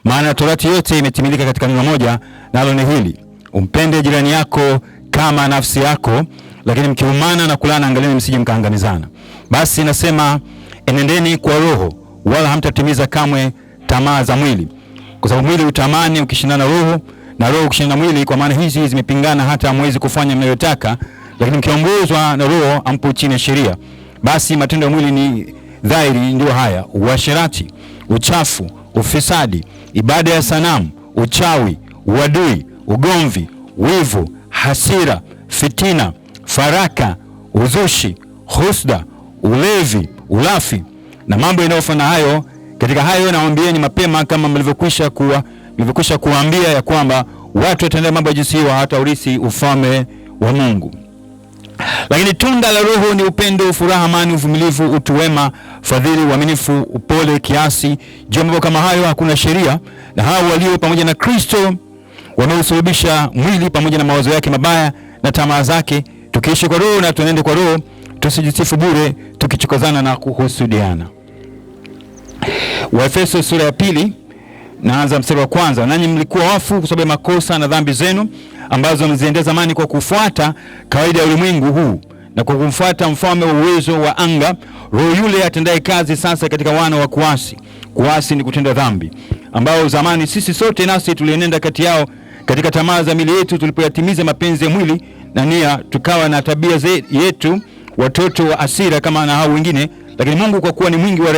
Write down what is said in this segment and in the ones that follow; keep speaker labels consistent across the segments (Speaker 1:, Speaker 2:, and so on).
Speaker 1: maana torati yote imetimilika katika neno moja, nalo ni hili: umpende jirani yako kama nafsi yako. Lakini mkiumana na kulana, angalieni msije mkaangamizana. Basi nasema, enendeni kwa roho, wala hamtatimiza kamwe tamaa za mwili. Kwa sababu mwili utamani ukishindana roho, na roho ukishindana mwili, kwa maana hizi zimepingana hata hamwezi kufanya mnayotaka. Lakini mkiongozwa na roho, hampo chini ya sheria. Basi matendo ya mwili ni dhahiri, ndio haya: uasherati, uchafu, ufisadi, ibada ya sanamu, uchawi, uadui, ugomvi, wivu, hasira, fitina, faraka, uzushi, husda, ulevi, ulafi na mambo yanayofanana hayo. Katika hayo nawaambieni mapema, kama mlivyokwisha kuambia, ya kwamba watu watendea mambo ya jinsi hiyo hawataurithi ufalme wa Mungu. Lakini tunda la Roho ni upendo, furaha, amani, uvumilivu, utu wema, fadhili, uaminifu, upole, kiasi. Juu ya mambo kama hayo hakuna sheria. Na hao walio pamoja na Kristo wameusulubisha mwili pamoja na mawazo yake mabaya na tamaa zake. Tukiishi kwa Roho na tuenende kwa Roho, tusijisifu bure tukichokozana na kuhusudiana. Waefeso sura ya 2, naanza mstari wa 1. Nanyi mlikuwa wafu kwa sababu ya makosa na dhambi zenu ambazo mliziendea zamani, kwa kufuata kawaida ya ulimwengu huu na kwa kumfuata mfalme wa uwezo wa anga, roho yule atendaye kazi sasa katika wana wa kuasi. Kuasi ni kutenda dhambi, ambao zamani sisi sote nasi tulienenda kati yao katika tamaa za miili yetu, tulipoyatimiza mapenzi ya mwili na nia, tukawa na tabia yetu watoto wa hasira kama na hao wengine. Lakini Mungu kwa kuwa ni mwingi wa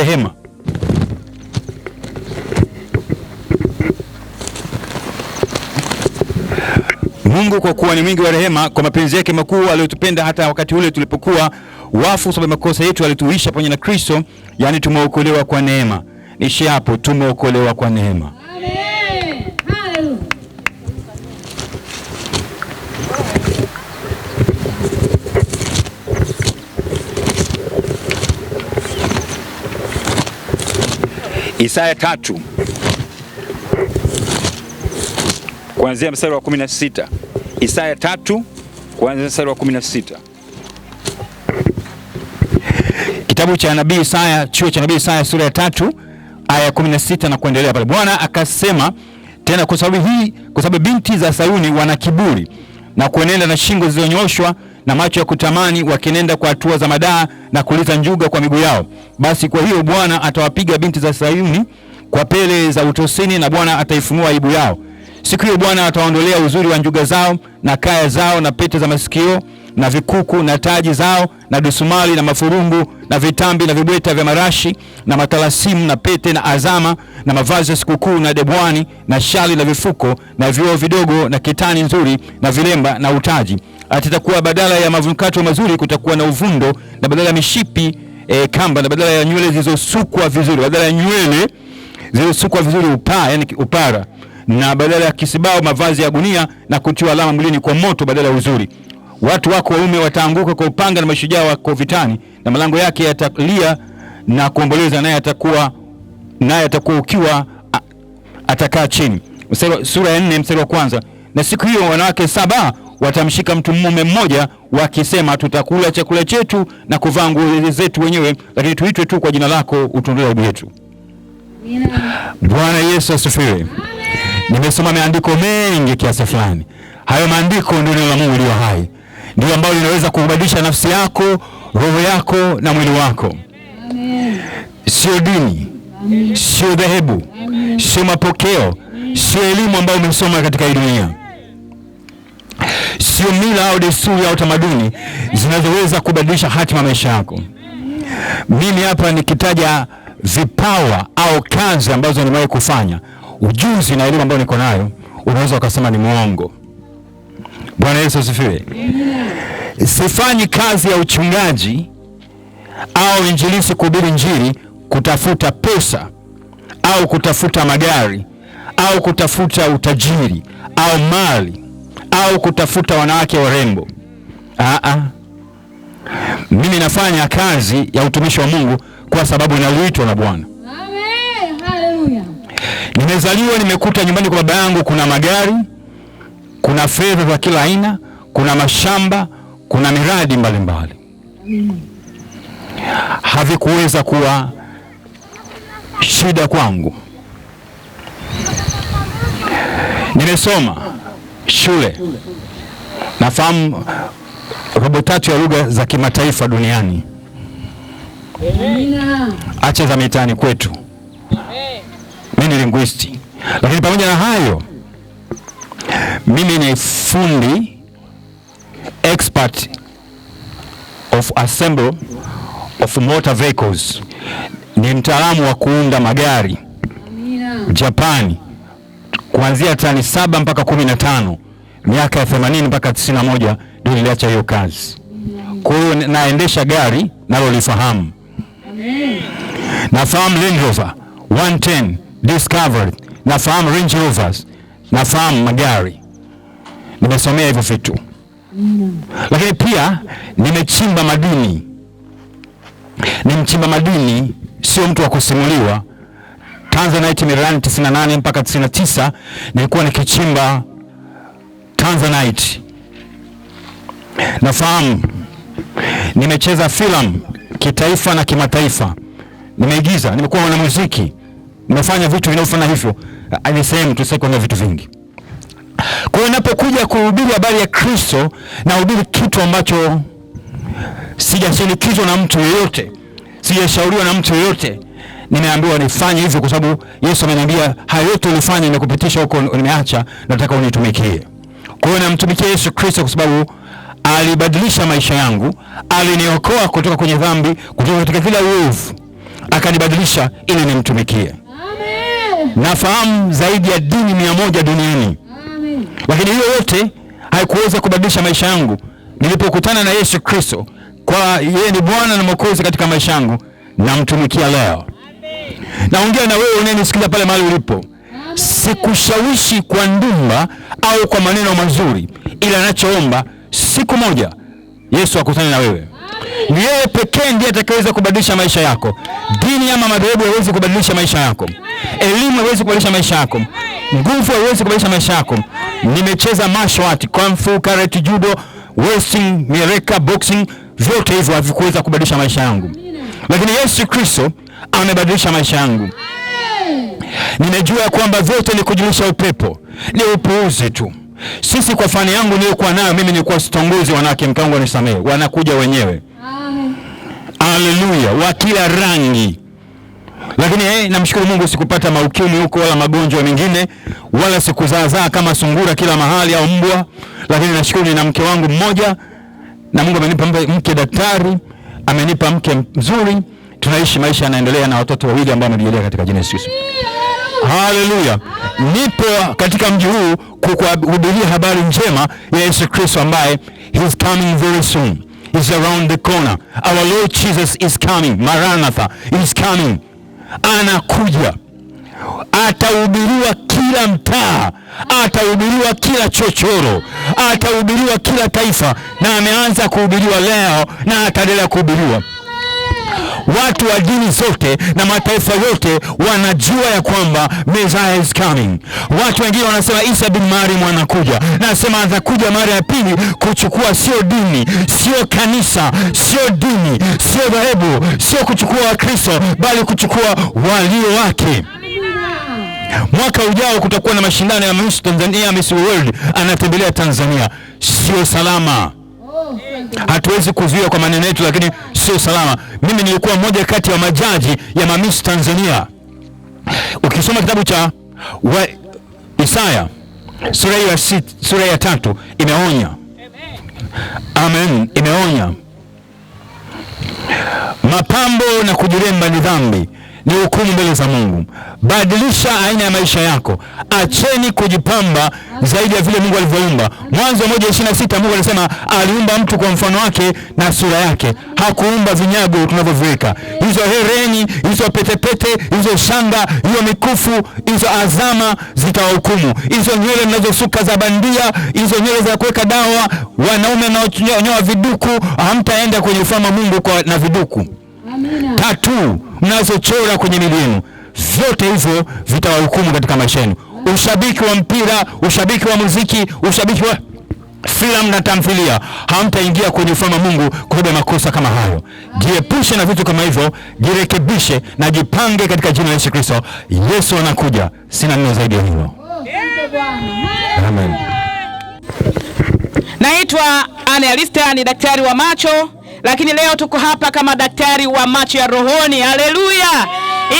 Speaker 1: rehema, kwa mapenzi yake makuu aliyotupenda, hata wakati ule tulipokuwa wafu sababu makosa yetu, alituisha pamoja na Kristo. Yani tumeokolewa kwa neema. Nishi hapo, tumeokolewa kwa neema.
Speaker 2: Amen. Hallelujah.
Speaker 1: Isaya 3 kuanzia mstari wa 16. Isaya 3 kuanzia mstari wa 16. Kitabu cha nabii Isaya, chuo cha nabii Isaya sura ya 3 aya 16 na kuendelea pale. Bwana akasema tena, kwa sababu binti za Sayuni wana kiburi na kuenenda na shingo zilizonyoshwa na macho ya kutamani, wakienenda kwa hatua za madaa na kuliza njuga kwa miguu yao. Basi kwa hiyo Bwana atawapiga binti za Sayuni kwa pele za utosini, na Bwana ataifunua aibu yao. Siku hiyo Bwana atawaondolea uzuri wa njuga zao na kaya zao na pete za masikio na vikuku na taji zao na dusumali na mafurungu na vitambi na vibweta vya marashi na matalasimu na pete na azama na mavazi ya sikukuu na debwani na shali na vifuko na vioo vidogo na kitani nzuri na vilemba na utaji. Atatakuwa badala ya mavunukato mazuri kutakuwa na uvundo, na badala ya mishipi kamba, na badala ya nywele zilizosukwa vizuri upara, na badala ya kisibao mavazi ya gunia, na kutiwa alama mwilini kwa moto badala ya uzuri. Watu wako waume wataanguka kwa upanga, na mashujaa wako vitani, na malango yake yatalia na kuomboleza, naye atakuwa ukiwa, atakaa chini. Sura ya 4 mstari wa 1. Na siku hiyo wanawake 7 watamshika mtu mume mmoja, wakisema, tutakula chakula chetu na kuvaa nguo zetu wenyewe, lakini tuitwe tu kwa jina lako, utuondoe aibu yetu. Bwana Yesu asifiwe. Nimesoma maandiko mengi kiasi fulani. Hayo maandiko ndio neno la Mungu lililo hai, ndio ambalo linaweza kubadilisha nafsi yako, roho yako na mwili wako. Sio dini, sio dhehebu, sio mapokeo, sio elimu ambayo umesoma katika hii dunia, sio mila au desturi au tamaduni zinazoweza kubadilisha hatima maisha yako. Mimi hapa nikitaja vipawa au kazi ambazo nimewahi kufanya, ujuzi na elimu ambayo niko nayo, unaweza ukasema ni muongo. Bwana Yesu asifiwe. Sifanyi kazi ya uchungaji au injilisi, kuhubiri injili, kutafuta pesa au kutafuta magari au kutafuta utajiri au mali au kutafuta wanawake warembo. Mimi nafanya kazi ya utumishi wa Mungu kwa sababu naliitwa na Bwana.
Speaker 2: Amen. Hallelujah.
Speaker 1: Nimezaliwa, nimekuta nyumbani kwa baba yangu kuna magari, kuna fedha za kila aina, kuna mashamba, kuna miradi mbalimbali. Havikuweza kuwa shida kwangu. nimesoma shule, nafahamu robo 3 ya lugha za kimataifa duniani. Acha za mitaani kwetu. Mimi ni linguisti. Lakini pamoja na hayo, mimi ni fundi expert of assembly of motor vehicles. Ni mtaalamu wa kuunda magari. Japani, kuanzia tani 7 mpaka 15, miaka ya 80 mpaka 91 ndio niliacha hiyo kazi. Kwa hiyo naendesha gari nalolifahamu. Nafahamu Land Rover 110, Discovery, nafahamu Range Rovers, nafahamu magari. Nimesomea hivyo vitu. Lakini pia nimechimba madini. Ni mchimba madini, sio mtu wa kusimuliwa. Tanzanite Mirani 98 mpaka 99 nilikuwa nikichimba Tanzanite. Nafahamu. Nimecheza filamu kitaifa na kimataifa. Nimeigiza, nimekuwa mwanamuziki. Nimefanya vitu vinavyofanana hivyo. Ni sehemu tu sasa vitu vingi. Kwa hiyo ninapokuja kuhubiri habari ya Kristo na hubiri kitu ambacho sijashinikizwa na mtu yeyote, sijashauriwa na mtu yeyote, nimeambiwa nifanye hivyo kwa sababu Yesu ameniambia hayo yote ulifanya na kupitisha huko nimeacha, nataka unitumikie. Kwa hiyo namtumikia Yesu Kristo kwa sababu alibadilisha maisha yangu, aliniokoa kutoka kwenye dhambi, kutoka katika kila uovu, akanibadilisha ili nimtumikie. Amen. Nafahamu zaidi ya dini 100 duniani. Amen. Lakini hiyo yote haikuweza kubadilisha maisha yangu. Nilipokutana na Yesu Kristo, kwa yeye ni Bwana na Mwokozi katika maisha yangu, namtumikia leo. Naongea na wewe unayenisikiliza pale mahali ulipo. Sikushawishi kwa ndumba au kwa maneno mazuri, ila ninachoomba siku moja Yesu akutane na wewe. Ni yeye pekee ndiye atakayeweza kubadilisha maisha yako. Dini ama madhehebu haiwezi kubadilisha maisha yako. Elimu haiwezi kubadilisha maisha yako. Nguvu haiwezi kubadilisha maisha yako. Nimecheza martial art, kung fu, karate, judo, wrestling, mieleka, boxing, vyote hivyo havikuweza kubadilisha maisha yangu. Lakini Yesu Kristo amebadilisha maisha yangu. Nimejua kwamba vyote ni kujulisha upepo, ni upuuzi tu. Sisi kwa fani yangu niliyokuwa nayo mimi nilikuwa sitongozi wanawake, mkangu anisamehe, wanakuja wenyewe. Amen. Haleluya, wa kila rangi. Lakini namshukuru Mungu sikupata maukimwi huko wala magonjwa mengine, wala sikuzaazaa kama sungura kila mahali au mbwa. Lakini nashukuru nina mke wangu mmoja, na Mungu amenipa mke daktari, amenipa mke mzuri. Tunaishi maisha yanaendelea na watoto wawili ambao wamejielea katika jina la Yesu. Haleluya. Nipo katika mji huu kukuhubiria habari njema ya Yesu Kristo ambaye he is coming very soon. He's around the corner. Our Lord Jesus is coming. Maranatha is coming. Anakuja. Atahubiriwa kila mtaa, atahubiriwa kila chochoro, atahubiriwa kila taifa, na ameanza kuhubiriwa leo na ataendelea kuhubiriwa. Watu wa dini zote na mataifa yote wanajua ya kwamba Messiah is coming. Watu wengine wanasema Isa bin Maryam anakuja. Nasema atakuja mara ya pili kuchukua sio dini, sio kanisa, sio dini, sio dhehebu, sio kuchukua Wakristo, bali kuchukua walio wake. Mwaka ujao kutakuwa na mashindano ya Miss Tanzania, Miss World anatembelea Tanzania. Sio salama. Hatuwezi kuzuia kwa maneno yetu, lakini sio salama. Mimi nilikuwa mmoja kati ya majaji ya Miss Tanzania. Ukisoma kitabu cha Isaya sura ya 3 imeonya. Amen, imeonya. Mapambo na kujiremba ni dhambi, ni hukumu mbele za Mungu. Badilisha aina ya maisha yako. Acheni kujipamba zaidi ya vile Mungu alivyoumba. Mwanzo 1:26 Mungu alisema aliumba mtu kwa mfano wake na sura yake. Hakuumba vinyago tunavyoviweka. Hizo hereni, hizo petepete, hizo shanga, hiyo mikufu, hizo azama zitawahukumu. Hizo nywele mnazosuka za bandia, hizo nywele za kuweka dawa, wanaume wanaonyoa viduku, hamtaenda kwenye ufalme wa Mungu na viduku. Amina. Tatu mnazochora kwenye miili yenu, vyote hivyo vitawahukumu katika maisha yenu. Ushabiki wa mpira, ushabiki wa muziki, ushabiki wa filamu na tamthilia, hamtaingia kwenye ufalme wa Mungu kwa makosa kama hayo. Jiepushe na vitu kama hivyo, jirekebishe na jipange katika jina la Yesu Kristo. Yesu anakuja, sina neno zaidi ya hilo. Amen.
Speaker 3: Naitwa Anne Alista, ni daktari wa macho, lakini leo tuko hapa kama daktari wa macho ya rohoni. Haleluya!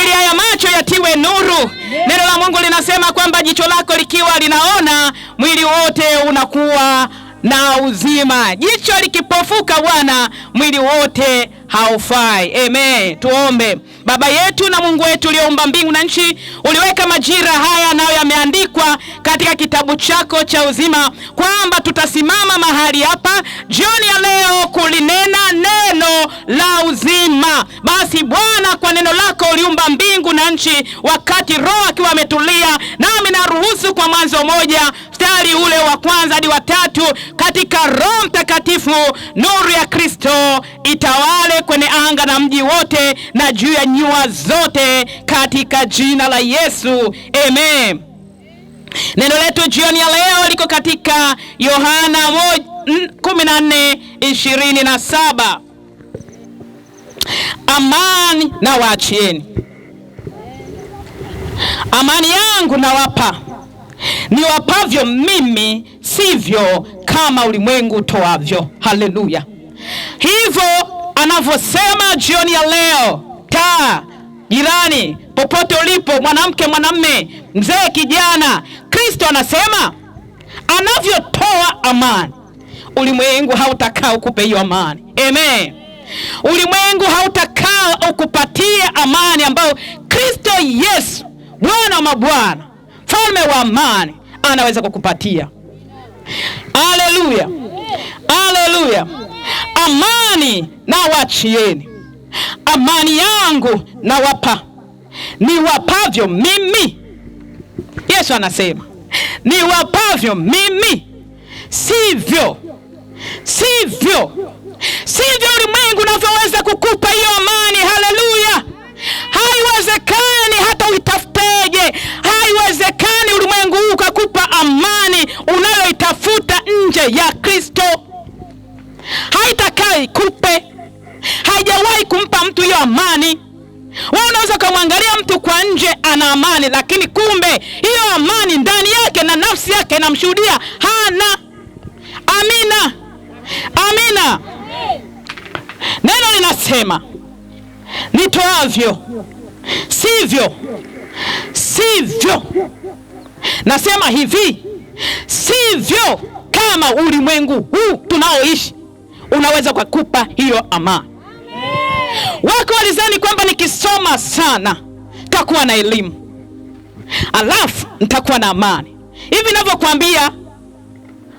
Speaker 3: Ili haya macho yatiwe nuru. Neno la Mungu linasema kwamba jicho lako likiwa linaona, mwili wote unakuwa na uzima. Jicho likipofuka Bwana, mwili wote haufai. Amen. Tuombe. Baba yetu na Mungu wetu uliyeumba mbingu na nchi, uliweka majira haya nayo yameandikwa katika kitabu chako cha uzima kwamba tutasimama mahali hapa jioni ya leo kulinena neno la uzima. Basi Bwana, kwa neno lako uliumba mbingu na nchi, wakati Roho akiwa ametulia, nami naruhusu kwa Mwanzo 1 mstari ule wa 1 hadi wa 3, katika Roho Mtakatifu nuru ya Kristo itawale kwenye anga na mji wote na juu ya nyua zote, katika jina la Yesu. Amen. Neno letu jioni ya leo liko katika Yohana 14:27. Amani na waachieni, amani yangu nawapa, niwapavyo mimi, sivyo kama ulimwengu utoavyo. Haleluya. Hivyo anavyosema jioni ya leo, jirani, popote ulipo, mwanamke, mwanamme, mzee, kijana, Kristo anasema anavyotoa amani, ulimwengu hautakaa ukupe hiyo amani. Amen. Ulimwengu hautakaa ukupatie amani ambayo Kristo Yesu, Bwana wa mabwana, Mfalme wa amani, anaweza kukupatia. Haleluya. Haleluya. Amani na waachieni, amani yangu nawapa, niwapavyo mimi. Yesu anasema niwapavyo mimi, sivyo ulimwengu unavyoweza kukupa hiyo amani. Haleluya. Haiwezekani hata uitafteje, haiwezekani ulimwengu huu ukakupa amani unayoitafuta nje ya Kristo. Haitakai kupe, haijawahi kumpa mtu hiyo amani. Wewe unaweza kumwangalia mtu kwa nje ana amani, lakini kumbe hiyo amani ndani yake na nafsi yake inamshuhudia hana. Amina. Amina. Neno linasema nitoavyo, sivyo. Nasema hivi, sivyo kama ulimwengu huu tunaoishi unaweza kukupa hiyo amani. Wako walizani kwamba nikisoma sana nitakuwa na elimu, alafu nitakuwa na amani. Hivi ninavyokuambia,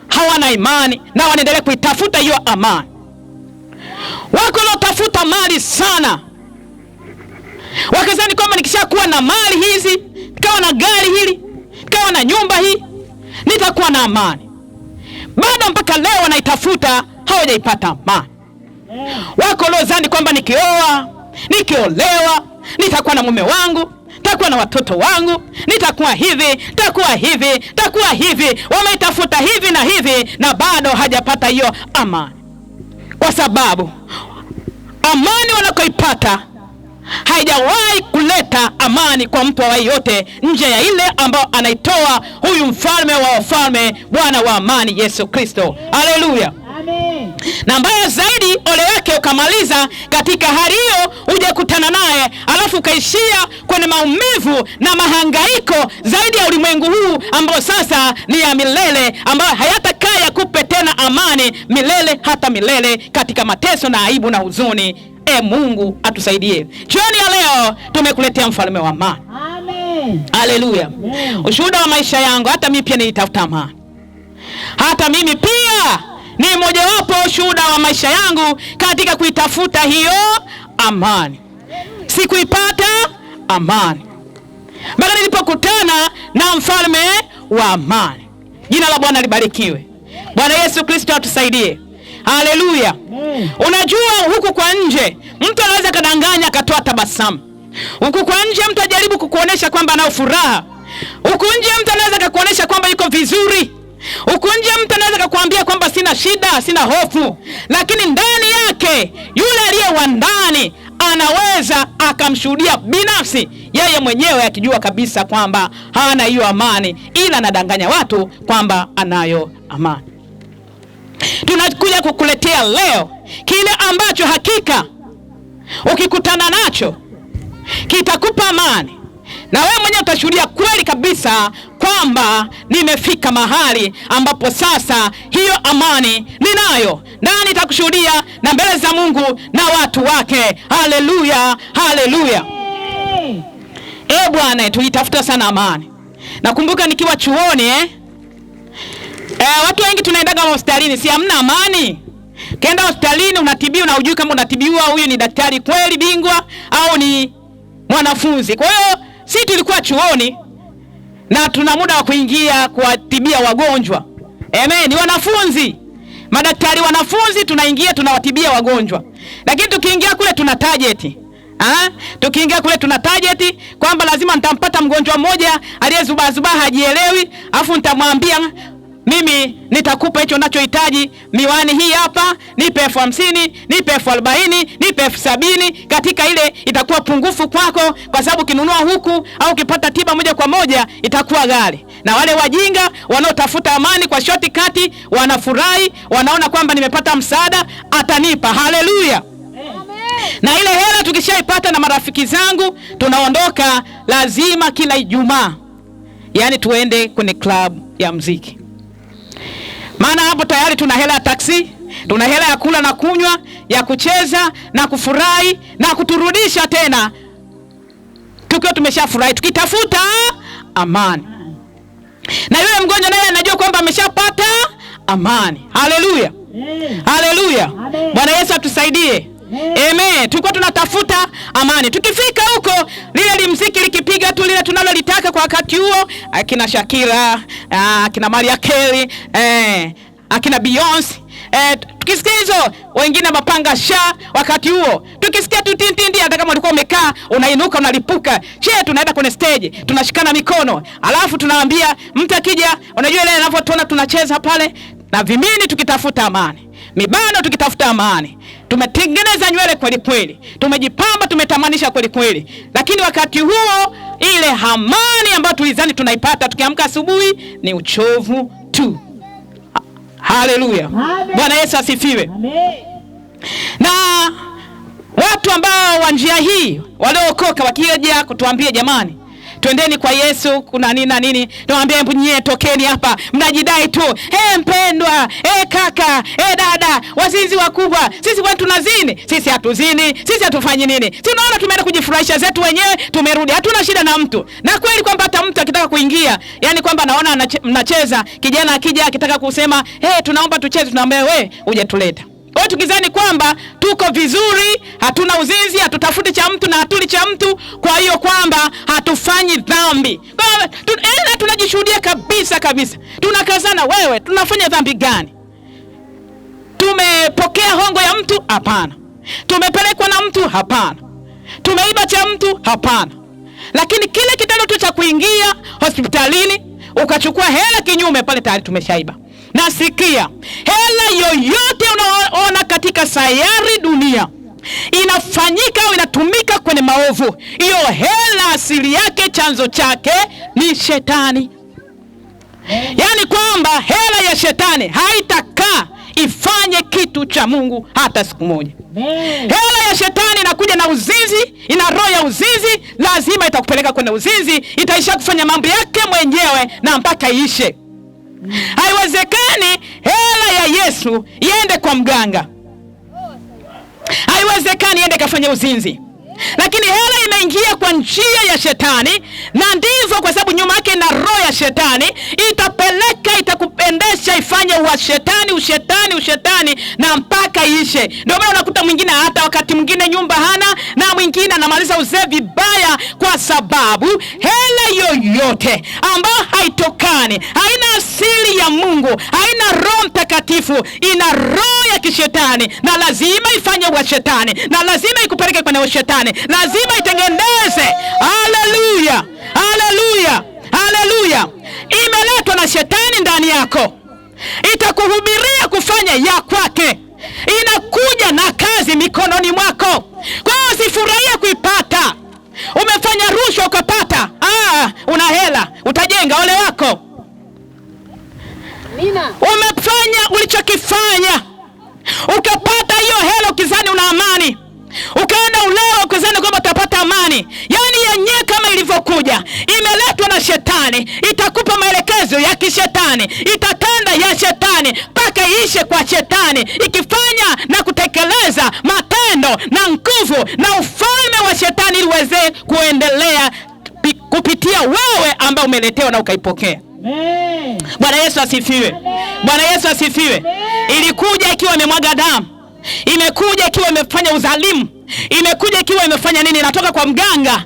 Speaker 3: hawana imani na wanaendelea kuitafuta hiyo amani. Wako wanaotafuta mali sana, wakazani kwamba nikishakuwa na mali hizi, nikawa na gari hili, nikawa na nyumba hii, nitakuwa na amani. Bado mpaka leo wanaitafuta, hawajaipata amani. Wako waliozani kwamba nikioa, nikiolewa, nitakuwa na mume wangu, nitakuwa na watoto wangu, nitakuwa hivi. Wameitafuta hivi na hivi, na bado hajapata hiyo amani, kwa sababu amani wanakoipata haijawahi kuleta amani kwa mtu wa yote nje ya ile ambayo anaitoa huyu mfalme wa wafalme, Bwana wa amani, Yesu Kristo. Haleluya. Amen. Na mbaya zaidi, ole wake ukamaliza katika hali hiyo, uje kutana naye alafu ukaishia kwenye maumivu na mahangaiko zaidi ya ulimwengu huu ambao sasa ni ya milele, ambayo hayatakaa yakupe tena amani milele hata milele, katika mateso na aibu na huzuni. Mungu atusaidie. Jioni ya leo tumekuletea mfalme wa amani. Amen. Haleluya. Ushuhuda wa maisha yangu, hata mimi pia nilitafuta amani. Hata mimi pia ni mojawapo ushuhuda wa maisha yangu katika kuitafuta hiyo amani. Sikuipata amani mpaka nilipokutana na mfalme wa amani. Jina la Bwana libarikiwe. Bwana Yesu Kristo atusaidie. Haleluya. Unajua, huku kwa nje mtu anaweza kadanganya akatoa tabasamu. Huku kwa nje mtu ajaribu kukuonesha kwamba ana furaha. Huku nje mtu anaweza kukuonesha kwamba yuko vizuri. Huku nje mtu anaweza kukuambia kwamba sina shida, sina hofu. Lakini ndani yake, yule aliye wa ndani anaweza akamshuhudia binafsi yeye mwenyewe akijua kabisa kwamba hana hiyo amani, ila anadanganya watu kwamba anayo amani. Tunakuja kukuletea leo kile ambacho hakika ukikutana nacho kitakupa amani, na wewe mwenyewe utashuhudia kweli kabisa kwamba nimefika mahali ambapo sasa hiyo amani ninayo, na nitakushuhudia na mbele za Mungu na watu wake. Haleluya, haleluya. Bwana, tulitafuta sana amani. Nakumbuka nikiwa chuoni watu wengi tunaendaga hospitalini, si hamna amani. Kenda hospitalini unatibiwa na hujui kama unatibiwa huyu ni daktari kweli bingwa au ni mwanafunzi. Kwa hiyo sisi tulikuwa chuoni na tuna muda wa kuingia kuwatibia wagonjwa. Amen, ni wanafunzi. Madaktari wanafunzi, tunaingia tunawatibia wagonjwa. Lakini tukiingia kule tuna target. Tukiingia kule tuna target kwamba lazima nitampata mgonjwa mmoja aliyezubazuba hajielewi, afu nitamwambia mimi nitakupa hicho unachohitaji. Miwani hii hapa, nipe 50,000, nipe 40,000, nipe 70,000. Katika ile itakuwa pungufu kwako, kwa sababu kinunua huku au ukipata tiba moja kwa moja itakuwa ghali. Na wale wajinga wanaotafuta amani kwa shortcut wanafurahi, wanaona kwamba nimepata msaada, atanipa. Haleluya. Na ile hela tukishaipata na marafiki zangu tunaondoka lazima kila Ijumaa, yani tuende kwenye club ya muziki. Maana hapo tayari tuna hela ya taksi, tuna hela ya kula na kunywa, ya kucheza na kufurahi na kuturudisha tena tukiwa tumeshafurahi, tukitafuta amani. Na yule mgonjwa naye anajua kwamba ameshapata amani. Haleluya, haleluya. Bwana Yesu atusaidie. Amen. Tulikuwa tunatafuta amani. Tukifika huko, lile muziki likipiga tu lile tunalolitaka kwa wakati huo, akina Shakira, akina Mariah Carey, akina Beyonce, tukisikia hizo, wengine mapanga sha wakati huo. Tukisikia tu tintindi, hata kama ulikuwa umekaa unainuka unalipuka. Tunaenda kwenye stage, tunashikana mikono. Alafu tunaambia mtu akija, unajua ile anavyotuona tunacheza pale na vimini tukitafuta amani. Mibano tukitafuta amani. Tumetengeneza nywele kweli kweli, tumejipamba, tumetamanisha kweli kweli. Lakini wakati huo ile amani ambayo tulizani tunaipata tukiamka asubuhi ni uchovu tu. Haleluya. Bwana Yesu asifiwe. Amen. Na watu ambao wa njia hii waliokoka wakija kutuambia jamani, twendeni kwa Yesu, kuna nini na nini, tunawaambia hebu nyie tokeni hapa, mnajidai tu. Mpendwa, kaka, dada, wazinzi wakubwa, sisi kwani tunazini? Sisi hatuzini, sisi hatufanyi nini. Tunaona tumeenda kujifurahisha zetu wenyewe, tumerudi, hatuna shida na mtu. Na kweli kwamba hata mtu akitaka kuingia, yani kwamba naona mnacheza, kijana akija akitaka kusema, tunaomba tucheze, tunaambia wewe uje tuleta. Kwa tukizani kwamba tuko vizuri, hatuna uzinzi, hatutafuti cha mtu na hatuli cha mtu, kwa hiyo kwamba hatufanyi dhambi. Kwa tunajishuhudia kabisa kabisa. Tunakazana, wewe tunafanya dhambi gani? Tumepokea hongo ya mtu? Hapana. Tumepelekwa na mtu? Hapana. Tumeiba cha mtu? Hapana. Lakini kile kitendo tu cha kuingia hospitalini ukachukua hela kinyume, pale tayari tumeshaiba. Nasikia hela yoyote unaona katika sayari dunia inafanyika au inatumika kwenye maovu, hiyo hela asili yake, chanzo chake ni shetani. Yani kwamba hela ya shetani haitakaa ifanye kitu cha Mungu hata siku moja. Hela ya shetani inakuja na uzinzi, ina roho ya uzinzi, lazima itakupeleka kwenye uzinzi, itaisha kufanya mambo yake mwenyewe na mpaka iishe. Haiwezekani hela ya Yesu iende kwa mganga. Haiwezekani iende kafanya uzinzi. Lakini hela inaingia kwa njia ya shetani, na ndivyo kwa sababu nyuma yake na roho ya shetani, itapeleka, itakupendesha ifanye ushetani na mpaka ishe. Ndio maana unakuta mwingine hata wakati mwingine nyumba hana, na mwingine anamaliza uzee vibaya, kwa sababu hela yoyote ambayo haitokani, haina asili ya Mungu, haina Roho Mtakatifu, ina roho ya kishetani, na lazima ifanye ushetani, na lazima ikupeleke kwenye ushetani, lazima itengeneze. Haleluya, haleluya, haleluya. Imeletwa na shetani ndani yako, itakuhubiria kufanya ya kwake, inakuja na kazi mikononi mwako. Kwa hiyo usifurahie kuipata. Umefanya rushwa rushwa ukapata, una hela, utajenga, ole wako. Umefanya ulichokifanya, ukapata hiyo hela ukizani una amani, ukaenda ulewa ukizani kwamba utapata amani. Yani yenyewe kama ilivyokuja imeletwa na shetani, itakupa maelekezo ya kishetani, itatenda ya shetani mpaka iishe kwa shetani, ikifanya na kutekeleza matendo na nguvu na ufalme wa shetani ili uweze kuendelea kupitia wewe ambao umeletewa na ukaipokea. Bwana Yesu asifiwe. Bwana Yesu asifiwe. Ilikuja ikiwa imemwaga damu, imekuja ikiwa imefanya udhalimu, imekuja ikiwa imefanya nini, inatoka kwa mganga.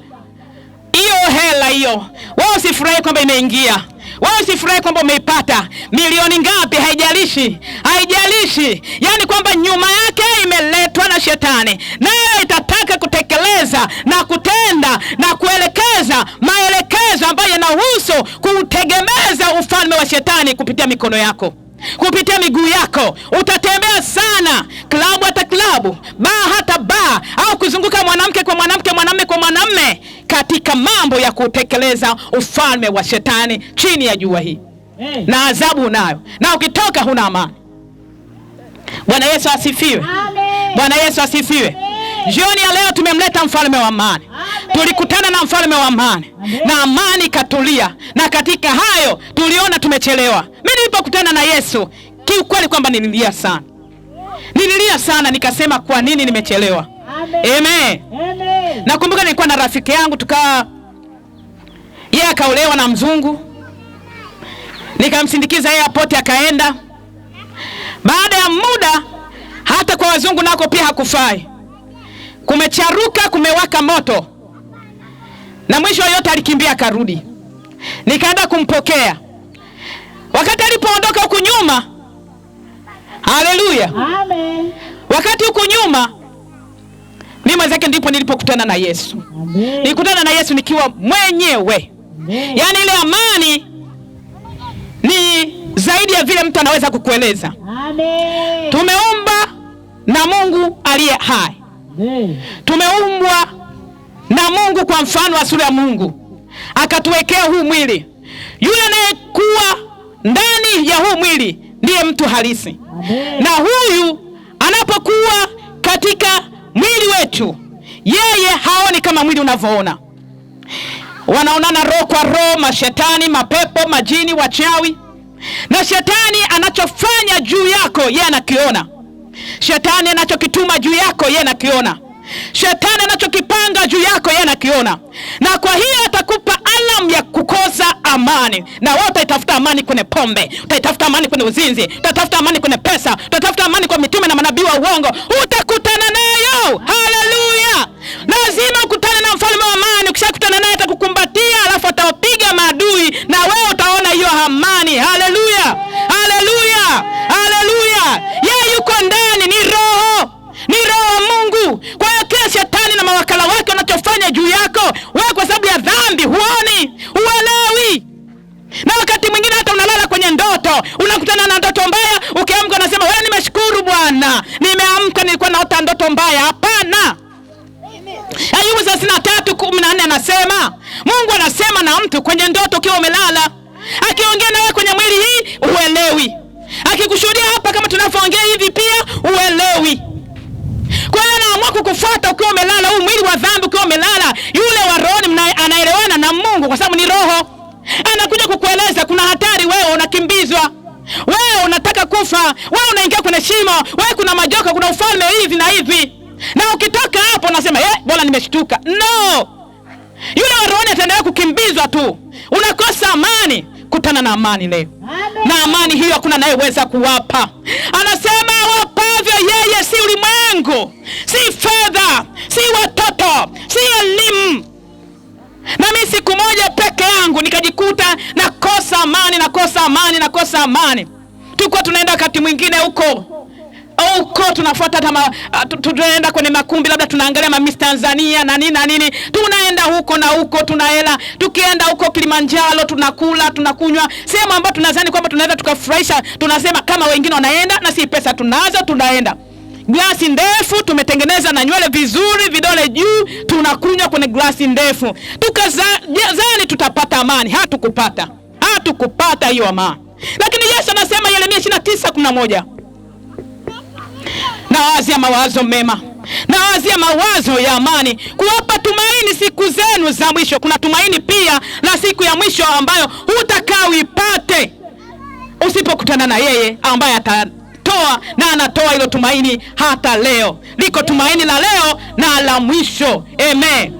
Speaker 3: Hiyo hela hiyo, wewe usifurahi kwamba imeingia, wewe usifurahi kwamba umeipata. Milioni ngapi haijalishi, haijalishi. Yani kwamba nyuma yake imeletwa na shetani, nayo itataka kutekeleza na kutenda na kuelekeza maelekezo ambayo yanahusu kutegemeza ufalme wa shetani kupitia mikono yako, kupitia miguu yako. Utatembea sana, klabu hata klabu, baa hata baa, au kuzunguka mwanamke kwa mwanamke, mwanamume kwa mwanamume, katika mambo ya kutekeleza ufalme wa shetani chini ya jua hii. Na adhabu unayo, na ukitoka huna amani. Bwana Yesu asifiwe. Bwana Yesu asifiwe. Jioni ya leo tumemleta mfalme wa amani. Tulikutana na mfalme wa amani, na amani katulia, na katika hayo tuliona tumechelewa. Mimi nilipokutana na Yesu, kiukweli kwamba nililia sana. Nililia sana, nikasema kwa nini nimechelewa? Amen. Nakumbuka nilikuwa na rafiki yangu, yeye akaolewa na mzungu. Nikamsindikiza yeye airport akaenda. Baada ya muda, hata kwa wazungu nako pia hakufai. Kumecharuka, kumewaka moto. Na mwisho yote alikimbia akarudi. Nikaenda kumpokea. Wakati alipoondoka huku nyuma, haleluya, amen, wakati huku nyuma, mimi mwenzake ndipo nilipokutana na Yesu. Amen. Nilikutana na Yesu nikiwa mwenyewe. Amen. Yani ile amani ni zaidi ya vile mtu anaweza kukueleza. Amen. Tumeumbwa na Mungu aliye hai. Amen. Tumeumbwa na Mungu kwa mfano wa sura ya Mungu, akatuwekea huu mwili. Yule anayekuwa ndani ya huu mwili ndiye mtu halisi. Amen. Na huyu anapokuwa katika mwili wetu, yeye haoni kama mwili unavyoona. Wanaonana roho kwa roho, mashetani, mapepo, majini, wachawi. Na shetani anachofanya juu yako yeye anakiona. Shetani anachokituma juu yako yeye anakiona. Shetani anachokipanga juu yako yeye anakiona. Na kwa hiyo atakupa alamu ya kukosa amani. Na wewe utaitafuta amani kwenye pombe, utaitafuta amani kwenye uzinzi, utatafuta amani kwenye pesa, utatafuta amani kwa mitume na manabii wa uongo. Utakutana nayo. Haleluya. Lazima ukutane na mfalme wa amani. Ukishakutana naye atakukumbatia, alafu atawapiga maadui, na wewe utaona hiyo amani. Haleluya. Haleluya. Haleluya. Yeye yuko ndani, ni roho. Ni roho wa Mungu. Kwa hiyo kila shetani na mawakala wake wanachofanya juu yako, wewe kwa sababu ya dhambi huoni, huelewi. Na wakati mwingine hata unalala kwenye ndoto, unakutana na ndoto mbaya, ukiamka unasema wewe, nimeshukuru Bwana, nimeamka, nilikuwa naota ndoto mbaya. Hapana. Ayubu 33:14 anasema, Mungu anasema na mtu kwenye ndoto ukiwa umelala. Akiongea na wewe kwenye mwili hii uelewi. Akikushuhudia hapa kama tunavyoongea hivi pia uelewi. Kwa hiyo anaamua kukufuata ukiwa umelala, huu mwili wa dhambi ukiwa umelala. Yule wa rohoni anaelewana na Mungu kwa sababu ni roho. Anakuja kukueleza kuna hatari, wewe unakimbizwa, wewe unataka kufa, wewe unaingia kwenye shimo, wewe kuna majoka, kuna ufalme hivi na hivi. Na ukitoka hapo unasema bora nimeshtuka. No. Yule wa rohoni ataendelea kukimbizwa tu. Unakosa amani. Kutana na amani leo. Amen. Na amani hiyo hakuna anayeweza kuwapa. Anasema wapavyo yeye si ulimwengu, si fedha, si watoto, si elimu. Na mimi siku moja peke yangu nikajikuta nakosa amani, nakosa amani, nakosa amani. Tuko tunaenda wakati mwingine huko tunafuata tunaenda kwenye makumbi, labda tunaangalia Miss Tanzania na nini na nini. Tunaenda huko na huko, tunahela. Tukienda huko Kilimanjaro tunakula, tunakunywa. Sema ambapo tunadhani kwamba tunaweza tukafurahisha, tunasema kama wengine wanaenda na si pesa tunazo tunaenda. glasi ndefu, tumetengeneza na nywele vizuri, vidole juu, tunakunywa kwenye glasi ndefu. Tukazani tutapata amani. Hatukupata hiyo amani. Lakini Yesu anasema Yeremia 29:11, nawazia mawazo mema, nawazia mawazo ya amani, kuwapa tumaini siku zenu za mwisho. Kuna tumaini pia la siku ya mwisho ambayo hutakaa uipate usipokutana na yeye ambaye atatoa, na anatoa hilo tumaini hata leo. Liko tumaini la leo na la mwisho. Amen.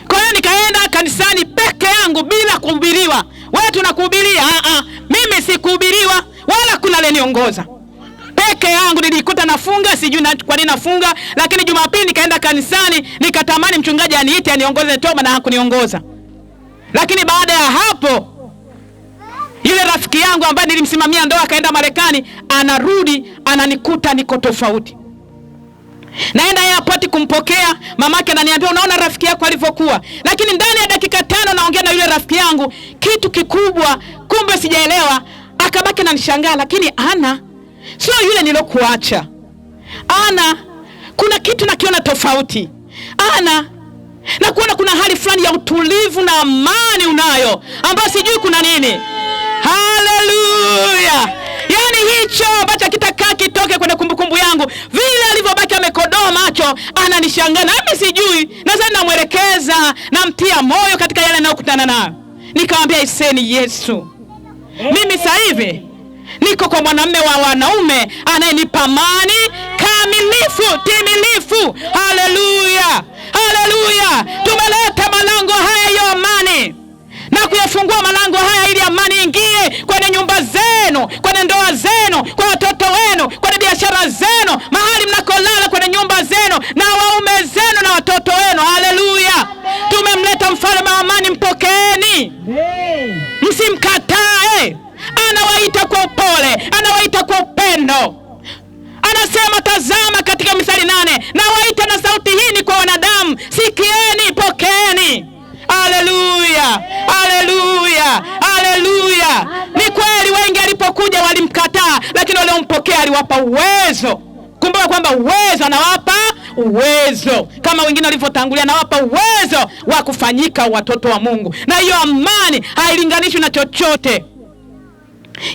Speaker 3: Kwa hiyo nikaenda kanisani peke yangu bila kuhubiriwa. Wewe tunakuhubiria? Mimi sikuhubiriwa wala kuna aleniongoza. Peke yangu nilikuta nafunga, sijui kwa nini nafunga, lakini Jumapili nikaenda kanisani, nikatamani mchungaji aniite aniongoze toba, na hakuniongoza. Lakini baada ya hapo, yule rafiki yangu ambaye nilimsimamia ndoa akaenda Marekani, anarudi ananikuta niko tofauti. Naenda airport kumpokea, mamake ananiambia unaona rafiki yako alivyokuwa. Lakini ndani ya dakika 5 naongea na yule rafiki yangu, kitu kikubwa kumbe sijaelewa. Akabaki ananishangaa, lakini Ana sio yule nilokuacha. Ana, kuna kitu nakiona tofauti. Ana, na kuona kuna hali fulani ya utulivu na amani unayo, ambayo sijui kuna nini. Haleluya! Yani hicho ambacho kitakaa kitoke kwenye kumbukumbu yangu, vile alivyobaki amekodoa macho, ananishangaa na mimi sijui. Na sasa namwelekeza, namtia moyo katika yale ninayokutana nayo. Nikamwambia iseni Yesu, mimi sasa hivi niko kwa mwanamume wa wanaume anayenipa amani kamilifu, timilifu. Haleluya! Haleluya! Tumeleta malango haya ya amani na kuyafungua malango haya ili amani ingie kwenye nyumba zenu, kwenye ndoa zenu, kwa watoto wenu, kwenye biashara zenu, mahali mnakolala, kwenye nyumba zenu na waume zenu na watoto wenu. Haleluya! Tumemleta mfalme wa amani, mpokeeni. Msimkatae. Anawaita kwa upole, anawaita kwa upendo. Anasema tazama katika Mithali 8, nawaita na sauti hii ni kwa wanadamu, sikieni, pokeeni. Haleluya! Haleluya! Haleluya! Ni kweli wengi alipokuja walimkataa, lakini wale walimpokea aliwapa uwezo. Kumbuka kwamba uwezo anawapa uwezo, kama wengine walivyotangulia, anawapa uwezo wa kufanyika watoto wa Mungu. Na hiyo amani hailinganishwi na chochote.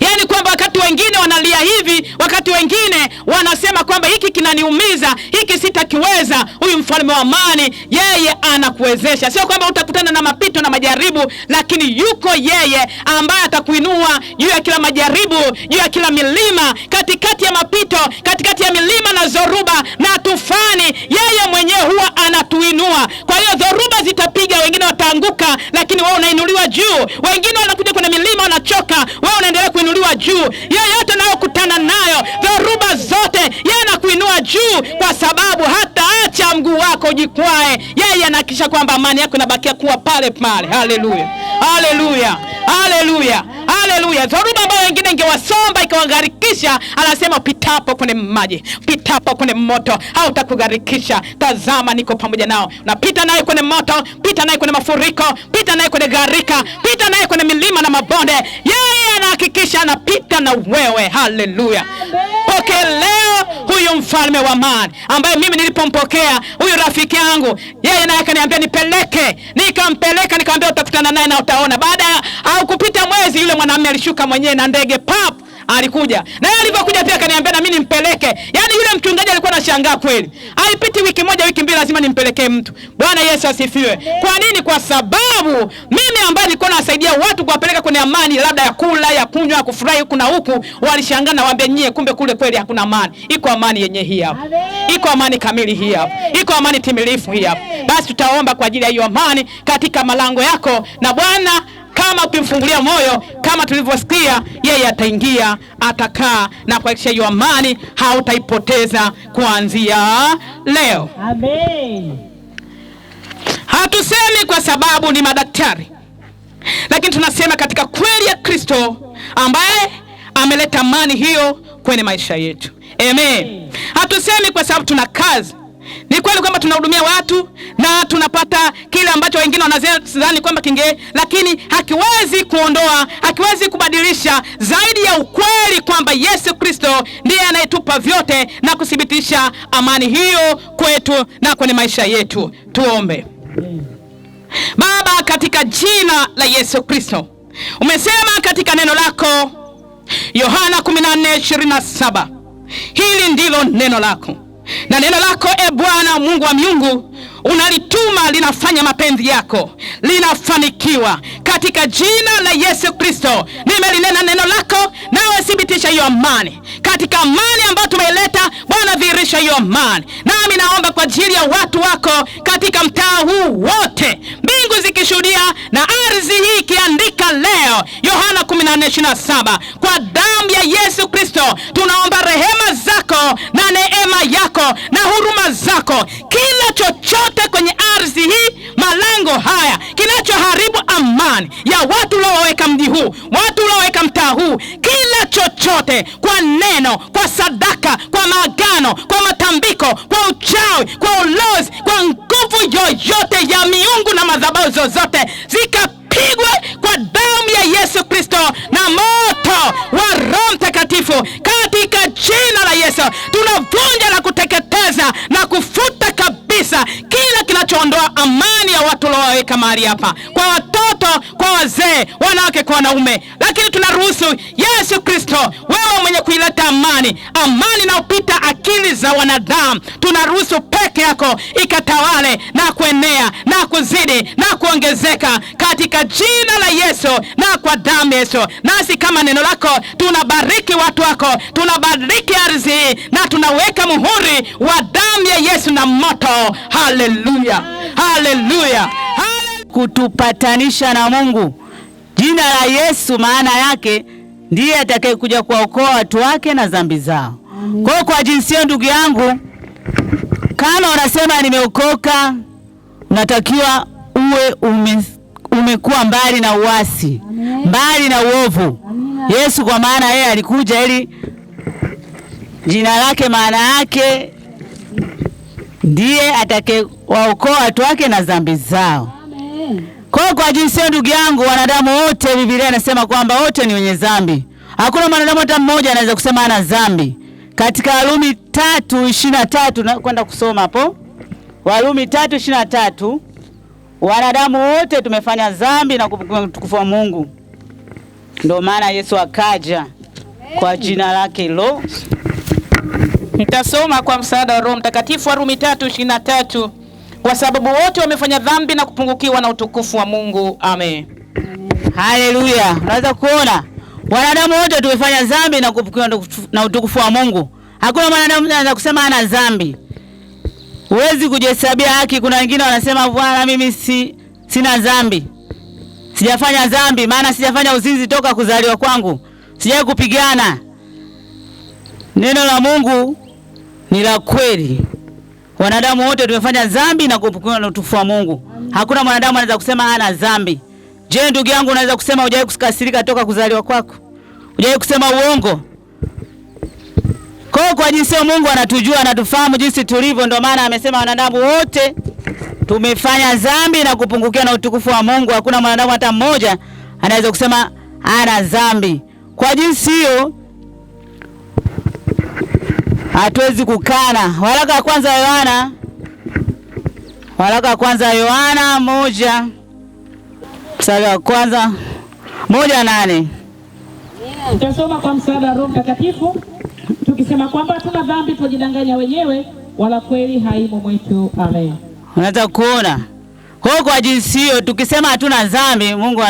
Speaker 3: Yani kwamba wakati wengine wanalia hivi, wakati wengine wanasema kwamba hiki kinaniumiza, hiki sitakiweza, huyu mfalme wa amani yeye anakuwezesha. Sio kwamba utakutana na mapito na majaribu, lakini yuko yeye ambaye atakuinua juu ya kila majaribu, juu ya kila milima, katikati ya mapito, katikati ya milima na zoruba na tufani, yeye mwenyewe huwa anatuinua. Kwa hiyo zoruba zitapiga, wengine wataanguka, lakini wewe unainuliwa juu. Wengine wanakuja kwenye milima wanachoka, wewe unaendelea kuinuliwa juu. Yeyote unayokutana nayo, dhoruba zote, yeye anakuinua juu, kwa sababu hata acha mguu wako jikwae, yeye anahakikisha kwamba amani yako inabakia kuwa pale pale. Haleluya! Haleluya! Haleluya! Haleluya! Dhoruba ambayo wengine ingewasomba ikawagarikisha, anasema pitapo kwenye maji, pitapo kwenye moto, hautakugarikisha. Tazama niko pamoja nao. Napita naye kwenye moto, pita naye kwenye mafuriko, pita naye kwenye gharika, pita naye kwenye milima na mabonde, yeye anahakikisha anapita na wewe. Haleluya! Pokea leo huyu mfalme wa amani ambaye mimi nilipompokea huyu rafiki yangu, yeye naye akaniambia nipeleke. Nikampeleka, nikamwambia utakutana naye na utaona. Baada au kupita mwezi, yule mwanamume alishuka mwenyewe na ndege, pap, alikuja. Na yeye alipokuja pia akaniambia na mimi nimpeleke. Yaani yule mchungaji alikuwa anashangaa kweli. Haipiti wiki moja, wiki mbili, lazima nimpelekee mtu. Bwana Yesu asifiwe. Kwa nini? Kwa sababu mimi ambaye nilikuwa nasaidia watu kuwapeleka kwenye amani, labda ya kula, ya kunywa, ya kufurahi huku na huku, walishangaa na waambia nyie, kumbe kule kweli hakuna amani. Iko amani yenye hii hapa. Iko amani kamili hii hapa. Iko amani timilifu hii hapa. Basi tutaomba kwa ajili ya hiyo amani katika malango yako, na Bwana kama ukimfungulia moyo, kama tulivyosikia, yeye ataingia, atakaa na kuhakikisha hiyo amani hautaipoteza kuanzia leo.
Speaker 2: Amen.
Speaker 3: Hatusemi kwa sababu ni madaktari, lakini tunasema katika kweli ya Kristo ambaye ameleta amani hiyo kwenye maisha yetu. Amen. Hatusemi kwa sababu tuna kazi, Ni kweli kwamba tunahudumia watu na tunapata kile ambacho wengine wanadhani kwamba lakini hakiwezi kuondoa, hakiwezi kubadilisha zaidi ya ukweli kwamba Yesu Kristo ndiye anayetupa vyote na kuthibitisha amani hiyo kwetu na kwenye maisha yetu. Tuombe. Baba, katika jina la Yesu Kristo, umesema katika neno lako Yohana 14:27, hili ndilo neno lako, na neno lako Bwana Mungu wa miungu unalituma, linafanya mapenzi yako, linafanikiwa. Katika jina la Yesu Kristo nimelinena neno lako, nawe thibitisha hiyo amani. Katika amani ambayo tumeileta, Bwana dhihirisha hiyo amani. Nami naomba kwa ajili ya watu wako katika mtaa huu wote, mbingu zikishuhudia na ardhi hii ikiandika leo Yohana 14:27, kwa damu ya Yesu Kristo tunaomba rehema zako na neema yako na huruma zako. Kila chochote kwenye ardhi hii, malango haya, kinachoharibu amani ya watu ulioweka mji huu, watu ulioweka mtaa huu, kila chochote, kwa neno, kwa sadaka, kwa maagano, kwa matambiko, kwa uchawi, kwa ulozi, kwa nguvu yoyote ya miungu na madhabahu zozote, zikapigwe kwa damu ya Yesu Kristo na moto wa Roho Mtakatifu. Katika jina la Yesu tunavunja na kuteketeza na kufuta kabisa kila kinachoondoa amani ya watu walioweka mahali hapa, kwa watoto, kwa wazee, wanawake, kwa wanaume. Lakini tunaruhusu Yesu Kristo, wewe mwenye kuileta amani, amani na upita akili za wanadamu, tunaruhusu peke yako ikatawale na kuenea na kuzidi na kuongezeka katika jina la Yesu na kwa damu ya Yesu. Nasi kama neno lako tunabariki watu wako, tunabariki ardhi na tunaweka muhuri wa damu ya Yesu na moto. Haleluya, haleluya,
Speaker 4: kutupatanisha na Mungu. Jina la Yesu maana yake ndiye atakayekuja kuwaokoa watu wake na dhambi zao. Kwa jinsi ndugu yangu, kama unasema nimeokoka, unatakiwa uwe umekuwa mbali na uasi, mbali na uovu. Yesu kwa maana yeye alikuja ili, jina lake maana yake ndiye atakayewaokoa watu wake na dhambi zao. Kwa jinsi ndugu yangu, wanadamu wote, Biblia inasema kwamba wote ni wenye dhambi. Hakuna mwanadamu hata mmoja anaweza kusema ana dhambi. Katika Warumi 3:23 na kwenda kusoma hapo. Warumi 3:23, wanadamu wote tumefanya dhambi na kupungukiwa utukufu wa Mungu. Ndio maana Yesu akaja kwa jina lake hilo.
Speaker 3: Nitasoma kwa msaada wa Roho Mtakatifu Warumi 3:23, kwa sababu wote wamefanya dhambi na kupungukiwa na utukufu wa Mungu. Amen.
Speaker 4: Haleluya. Unaweza kuona wanadamu wote tumefanya dhambi na kupungukiwa na utukufu wa Mungu. Hakuna mwanadamu anaweza kusema ana dhambi. Huwezi kujihesabia haki. Kuna wengine wanasema Bwana, mimi sina dhambi, sijafanya dhambi, maana sijafanya uzinzi toka kuzaliwa kwangu, sijai kupigana. Neno la Mungu ni la kweli. Wanadamu wote tumefanya dhambi na kupungukiwa na utukufu wa Mungu. Hakuna mwanadamu anaweza kusema hana dhambi. Je, ndugu yangu, unaweza kusema hujawahi kukasirika toka kuzaliwa kwako? Hujawahi kusema uongo? Kwa jinsi Mungu anatujua, anatufahamu jinsi tulivyo, ndio maana amesema wanadamu wote tumefanya dhambi na kupungukiwa na utukufu wa Mungu. Hakuna mwanadamu hata mmoja anaweza kusema hana dhambi. Kwa jinsi hiyo hatuwezi kukana. Waraka wa kwanza Yohana 1 mstari wa kwanza 1:8.
Speaker 2: Tutasoma kwa msaada wa Roho Mtakatifu, tukisema kwamba hatuna dhambi tujidanganya wenyewe, wala kweli haimo mwetu. Amen.
Speaker 4: Unaweza kuona kwa jinsi hiyo tukisema hatuna dhambi, Mungu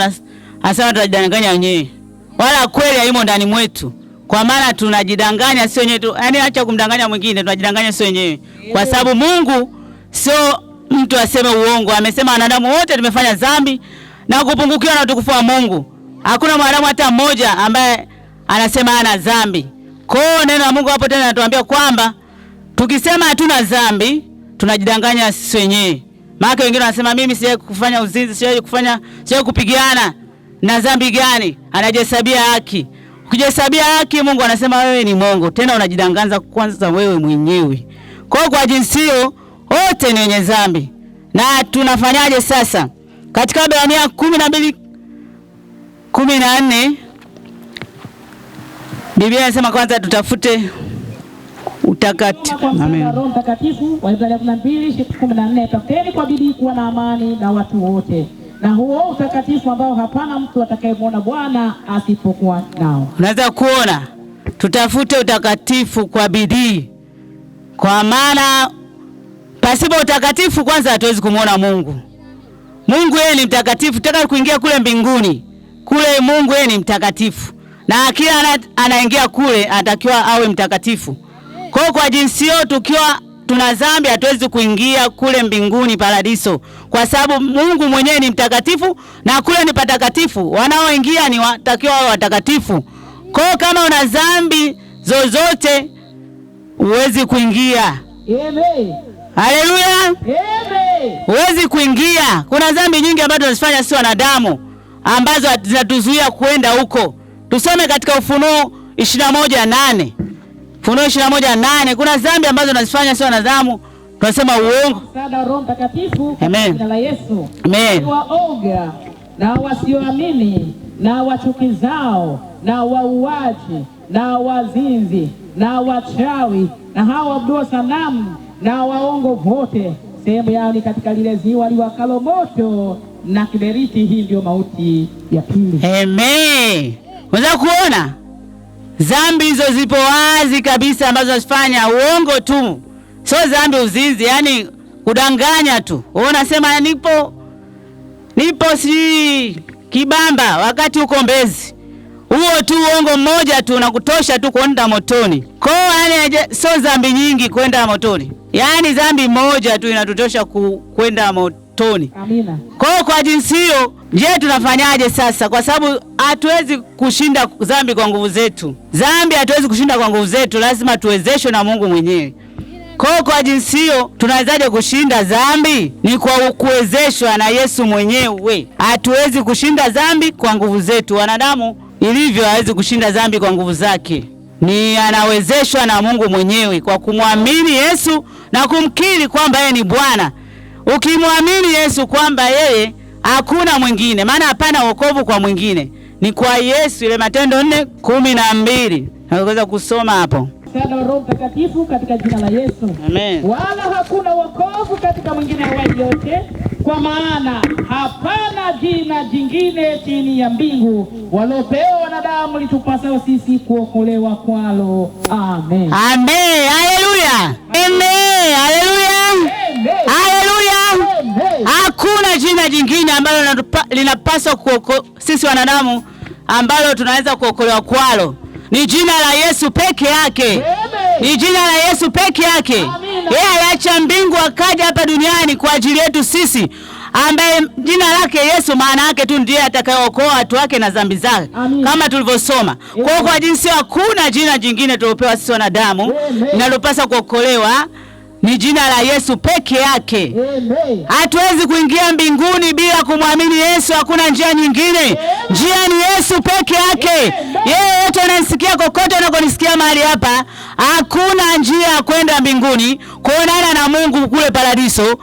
Speaker 4: anasema tunajidanganya wenyewe, wala kweli haimo ndani mwetu. Kwa maana tunajidanganya sio wenyewe tu, yaani acha kumdanganya mwingine, tunajidanganya sio wenyewe. Kwa sababu Mungu sio mtu aseme uongo. Amesema wanadamu wote tumefanya dhambi na kupungukiwa na utukufu wa Mungu. Hakuna mwanadamu hata mmoja ambaye anasema hana dhambi. Kwa hiyo neno la Mungu hapo tena linatuambia kwamba tukisema hatuna dhambi, tunajidanganya sisi wenyewe. Maana wengine wanasema mimi sijawahi kufanya uzinzi, sijawahi kupigana. Na dhambi gani? Anajihesabia haki. Ukijihesabia haki, Mungu anasema wewe ni mwongo. Tena unajidanganya kwanza wewe mwenyewe. Kwa jinsi hiyo wote ni wenye dhambi. Na tunafanyaje sasa? Katika Waebrania 12:14 Biblia inasema kwanza tutafute utakatifu.
Speaker 2: Amen. Roho Mtakatifu, Waebrania 12:14, tafuteni kwa bidii kuwa na amani na watu wote, na huo utakatifu ambao hapana mtu atakayemwona Bwana asipokuwa nao.
Speaker 4: Unaweza kuona, tutafute utakatifu kwa bidii, kwa maana pasipo utakatifu kwanza hatuwezi kumwona Mungu. Mungu yeye ni mtakatifu. Tutaka kuingia kule mbinguni, kule Mungu yeye ni mtakatifu, na kila anaingia kule anatakiwa awe mtakatifu. Kwa jinsi hiyo, tukiwa tuna dhambi hatuwezi kuingia kule mbinguni paradiso, kwa sababu Mungu mwenyewe ni mtakatifu na kule ni patakatifu. Wanaoingia ni watakiwa wawe watakatifu. Kwa kama una dhambi zozote huwezi kuingia.
Speaker 2: Amen.
Speaker 4: Haleluya.
Speaker 2: Amen.
Speaker 4: Huwezi kuingia. Kuna dhambi nyingi ambazo tunazifanya sisi wanadamu ambazo zinatuzuia kwenda huko. Tusome katika Ufunuo 21:8. Ufunuo 21:8, kuna dhambi ambazo tunazifanya sisi wanadamu, tunasema uongo.
Speaker 2: Msaada wa Roho Mtakatifu
Speaker 4: Amen.
Speaker 2: Jina la Yesu.
Speaker 4: Amen.
Speaker 2: Waoga na wasioamini na wachukizao na wauaji na wazinzi na wachawi na hao waabudu sanamu na waongo wote, sehemu yao ni katika lile ziwa liwakalo moto na kiberiti. Hii ndio mauti ya pili.
Speaker 4: Amen. Unaweza kuona dhambi hizo zipo wazi kabisa ambazo wasifanya uongo tu. Sio dhambi uzinzi, yani kudanganya tu. Wewe unasema nipo si Kibamba wakati uko Mbezi. Huo tu uongo mmoja tu unakutosha tu kwenda motoni. Kwa yani sio dhambi nyingi kwenda motoni. Yani dhambi moja tu inatutosha kwenda motoni.
Speaker 2: Amina.
Speaker 4: Kwa jinsi hiyo, je, tunafanyaje sasa? Kwa sababu hatuwezi kushinda dhambi kwa nguvu zetu. Dhambi hatuwezi kushinda kwa nguvu zetu, lazima tuwezeshwe na Mungu mwenyewe. Kwa jinsi hiyo, tunawezaje kushinda dhambi? Ni kwa kuwezeshwa na Yesu mwenyewe. Hatuwezi kushinda dhambi kwa nguvu zetu. Wanadamu ilivyo hawezi kushinda dhambi kwa nguvu zake. Ni anawezeshwa na Mungu mwenyewe kwa kumwamini Yesu na kumkiri kwamba yeye ni Bwana. Ukimwamini Yesu kwamba yeye hakuna mwingine, maana hapana wokovu kwa mwingine, ni kwa Yesu. Ile Matendo 4:12 naweza kusoma hapo.
Speaker 2: Msaada wa Roho Mtakatifu katika jina la Yesu.
Speaker 4: Amen.
Speaker 2: Wala hakuna wokovu katika mwingine awaye yote, kwa maana hapana jina jingine chini ya mbingu walopewa wanadamu litupasao sisi kuokolewa kwalo. Amen.
Speaker 4: Amen. Haleluya. Amen. Haleluya. Haleluya. Hakuna jina jingine ambalo linapaswa sisi wanadamu ambalo tunaweza kuokolewa kwalo. Ni jina la Yesu peke yake. Ni jina la Yesu peke yake. Yeye aliacha mbingu akaja hapa duniani kwa ajili yetu sisi, ambaye jina lake Yesu maana yake tu ndiye atakayeokoa watu wake na dhambi zake, kama tulivyosoma. Kwa jinsi hakuna jina jingine tulopewa sisi wanadamu linalopaswa kuokolewa, ni jina la Yesu peke yake. Hatuwezi kuingia mbinguni bila kumwamini Yesu. Hakuna njia nyingine. Njia ni Yesu peke yake. Yeye yote anasikia kokote unakonisikia mahali hapa, hakuna njia ya kwenda mbinguni kuonana na Mungu kule paradiso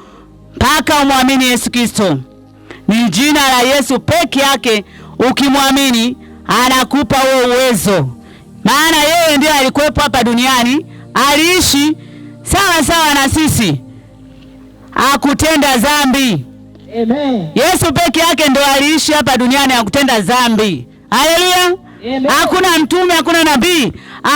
Speaker 4: mpaka umwamini Yesu Kristo. Ni jina la Yesu peke yake. Ukimwamini anakupa huo uwezo, maana yeye ndiye alikuwepo hapa duniani, aliishi sawa na sisi, hakutenda dhambi.
Speaker 2: Amen.
Speaker 4: Yesu peke yake ndo aliishi hapa duniani hakutenda dhambi. Haleluya. Hakuna mtume, hakuna nabii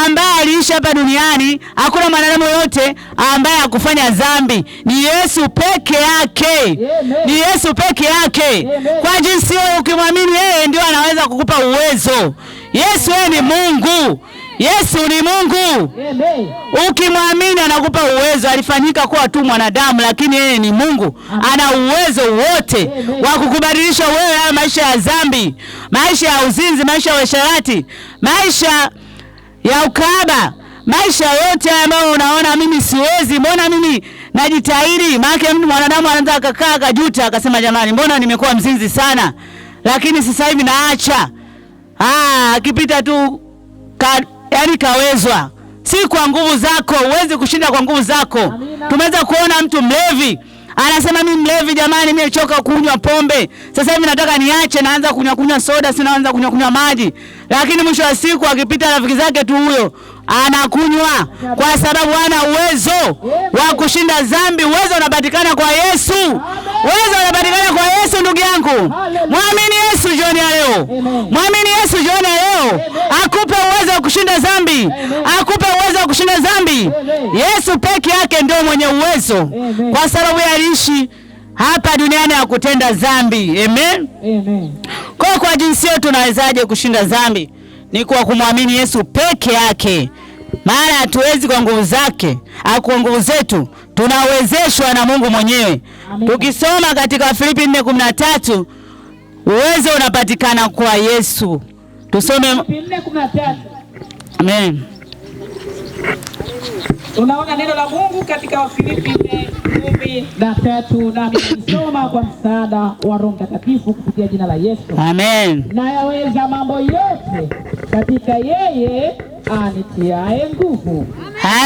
Speaker 4: ambaye aliishi hapa duniani, hakuna mwanadamu yote ambaye hakufanya dhambi. Ni Yesu peke yake.
Speaker 2: Amen.
Speaker 4: Ni Yesu peke yake.
Speaker 2: Amen.
Speaker 4: Kwa jinsi hiyo, ukimwamini yeye ndio anaweza kukupa uwezo. Yesu yeye ni Mungu. Yesu ni Mungu.
Speaker 2: Amen.
Speaker 4: Ukimwamini anakupa uwezo. Alifanyika kuwa tu mwanadamu, lakini yeye ni Mungu. Ana uwezo wote wa kukubadilisha wewe maisha ya dhambi, maisha ya uzinzi, maisha ya uasherati, maisha ya ukahaba, maisha yote ambayo unaona mimi siwezi, mbona mimi najitahidi. Maana mtu mwanadamu anaanza akakaa akajuta akasema, jamani, mbona nimekuwa mzinzi sana, lakini sasa hivi naacha. Akipita tu yani kawezwa. si kwa nguvu zako. Huwezi kushinda kwa nguvu zako. Tumeweza kuona mtu mlevi anasema mimi mlevi jamani, nimechoka kunywa pombe. Sasa hivi nataka niache, naanza kunywa soda, naanza kunywa maji. Lakini mwisho wa siku akipita rafiki zake tu huyo anakunywa kwa sababu hana uwezo wa kushinda dhambi. Uwezo unapatikana kwa Yesu. Uwezo unapatikana kwa Yesu ndugu yangu. Muamini Yesu jioni ya leo. Muamini Yesu jioni ya leo. Akupe uwezo wa kushinda dhambi. Akupe uwezo wa kushinda dhambi. Yesu peke yake ndio mwenye uwezo. Kwa sababu aliishi hapa duniani ya kutenda dhambi. Amen.
Speaker 2: Amen.
Speaker 4: Kwa jinsi yetu tunawezaje kushinda dhambi? Ni kwa kumwamini Yesu peke yake. Maana hatuwezi kwa nguvu zake, au kwa nguvu zetu. Tunawezeshwa na Mungu mwenyewe. Tukisoma katika Filipi 4:13, uwezo unapatikana kwa Yesu. Tusome
Speaker 2: 4:13.
Speaker 4: Amen.
Speaker 2: Tunaona neno la Mungu katika Filipi 4:13, na nimesoma kwa msaada wa Roho Mtakatifu kupitia jina la Yesu.
Speaker 4: Amen.
Speaker 2: Na yaweza mambo yote katika yeye anitiaye nguvu.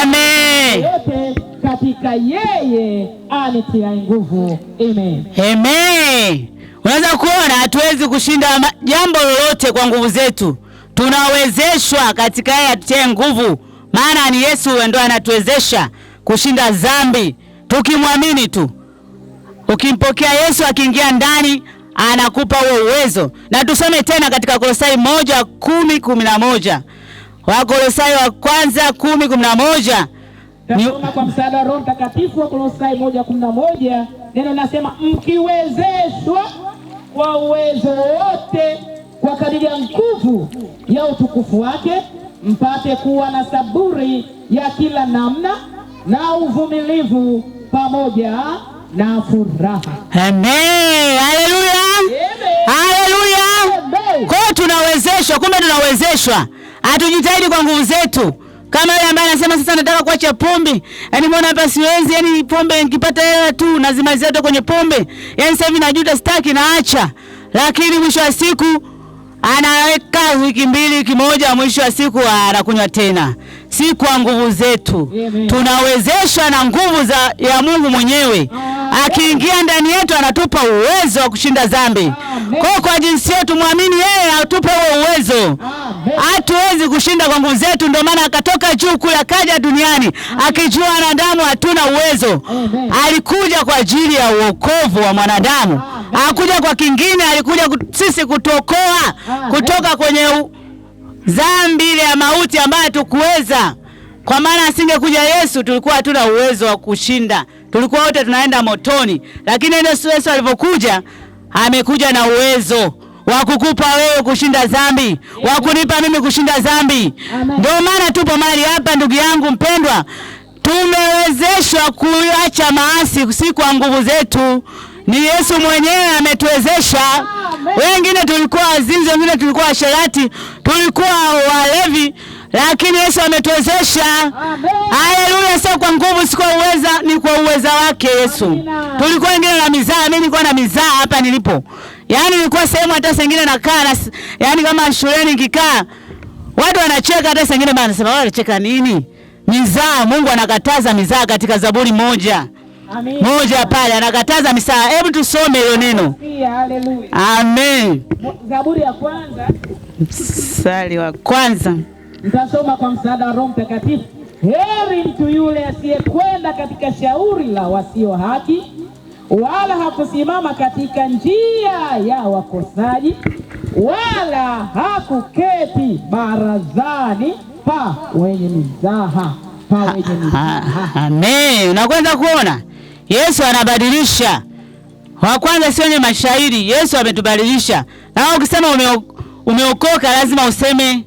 Speaker 4: Amen.
Speaker 2: Yote katika yeye anitiaye nguvu. Amen.
Speaker 4: Amen. Unaweza kuona hatuwezi kushinda jambo lolote kwa nguvu zetu. Tunawezeshwa katika yeye atutie nguvu. Maana ni Yesu ndiye anatuwezesha kushinda dhambi. Tukimwamini tu. Ukimpokea Yesu akiingia ndani, anakupa huo uwezo. Na tusome tena katika Kolosai 1:10-11. Wakolosai wa kwanza 10:11.
Speaker 2: Nasoma kwa msaada wa Roho Mtakatifu wa Kolosai 1:11. Neno linasema mkiwezeshwa kwa uwezo wote kwa kadiri ya nguvu ya utukufu wake, mpate kuwa na saburi ya kila namna na uvumilivu pamoja na furaha.
Speaker 4: Amen. Haleluya. Haleluya. Kwa tunawezeshwa, kumbe tunawezeshwa. Hatujitahidi kwa nguvu zetu. Kama yule ambaye anasema sasa nataka kuacha pombe. Yaani mbona hapa siwezi, yaani pombe nikipata hela tu nazimalizia tu kwenye pombe. Yaani sasa hivi najuta sitaki naacha. Lakini mwisho wa siku anaweka wiki mbili, wiki moja, mwisho wa siku anakunywa tena. Si kwa nguvu zetu. Tunawezeshwa na nguvu ya Mungu mwenyewe. Akiingia ndani yetu anatupa uwezo wa kushinda dhambi. Kwa jinsi yetu muamini yeye atupe huo uwezo. Hatuwezi kushinda kwa nguvu zetu, ndio maana akatoka juu kule akaja duniani akijua wanadamu hatuna uwezo. Alikuja kwa ajili ya uokovu wa mwanadamu. Hakuja kwa kingine, alikuja sisi kutuokoa kutoka kwenye dhambi ile ya mauti ambayo tukuweza. Kwa maana asingekuja Yesu tulikuwa hatuna uwezo wa kushinda. Tulikuwa wote tunaenda motoni. Lakini Yesu alipokuja, amekuja na uwezo wa kukupa wewe kushinda dhambi, wa kunipa mimi kushinda dhambi. Ndio maana tupo mahali hapa ndugu yangu mpendwa. Tumewezeshwa kuacha maasi si kwa nguvu zetu. Ni Yesu mwenyewe ametuwezesha. Wengine tulikuwa wazinzi, wengine tulikuwa washerati, tulikuwa walevi, lakini Yesu ametuwezesha. Haleluya. Sio kwa nguvu, si kwa uweza, ni kwa uweza wake Yesu. Tulikuwa wengine na mizaa, mimi nilikuwa na mizaa hapa nilipo. Yaani nilikuwa sehemu hata sengine nakaa, yaani kama shuleni nikikaa watu wanacheka, hata sengine bana nasema wao wanacheka nini? Mizaa, Mungu anakataza mizaa katika Zaburi 1. Moja pale anakataza mizaa. Hebu tusome hilo neno.
Speaker 2: Haleluya.
Speaker 4: Amen.
Speaker 2: Zaburi ya kwanza,
Speaker 4: mstari wa kwanza.
Speaker 2: Nitasoma kwa msaada wa Roho Mtakatifu. Heri mtu yule asiyekwenda katika shauri la wasio haki, wala hakusimama katika njia ya wakosaji, wala hakuketi barazani pa wenye mizaha.
Speaker 4: Amen. Unakwenda kuona Yesu anabadilisha. Wa kwanza sio wenye mashairi, Yesu ametubadilisha. Na ukisema umeokoka lazima useme,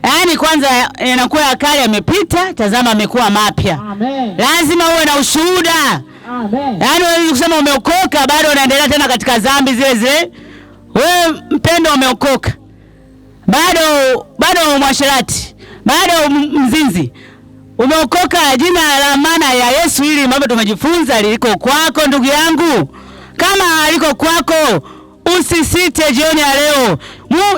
Speaker 4: yaani kwanza yanakuwa ya kale yamepita, tazama amekuwa mapya. Lazima uwe na ushuhuda. Yaani wewe ukisema umeokoka bado unaendelea tena katika dhambi zile zile. Wewe mpendo umeokoka, bado mwasherati, bado mzinzi. Umeokoka, jina la maana ya Yesu hili mambo tumejifunza liko kwako ndugu yangu. Kama aliko kwako, usisite jioni ya leo.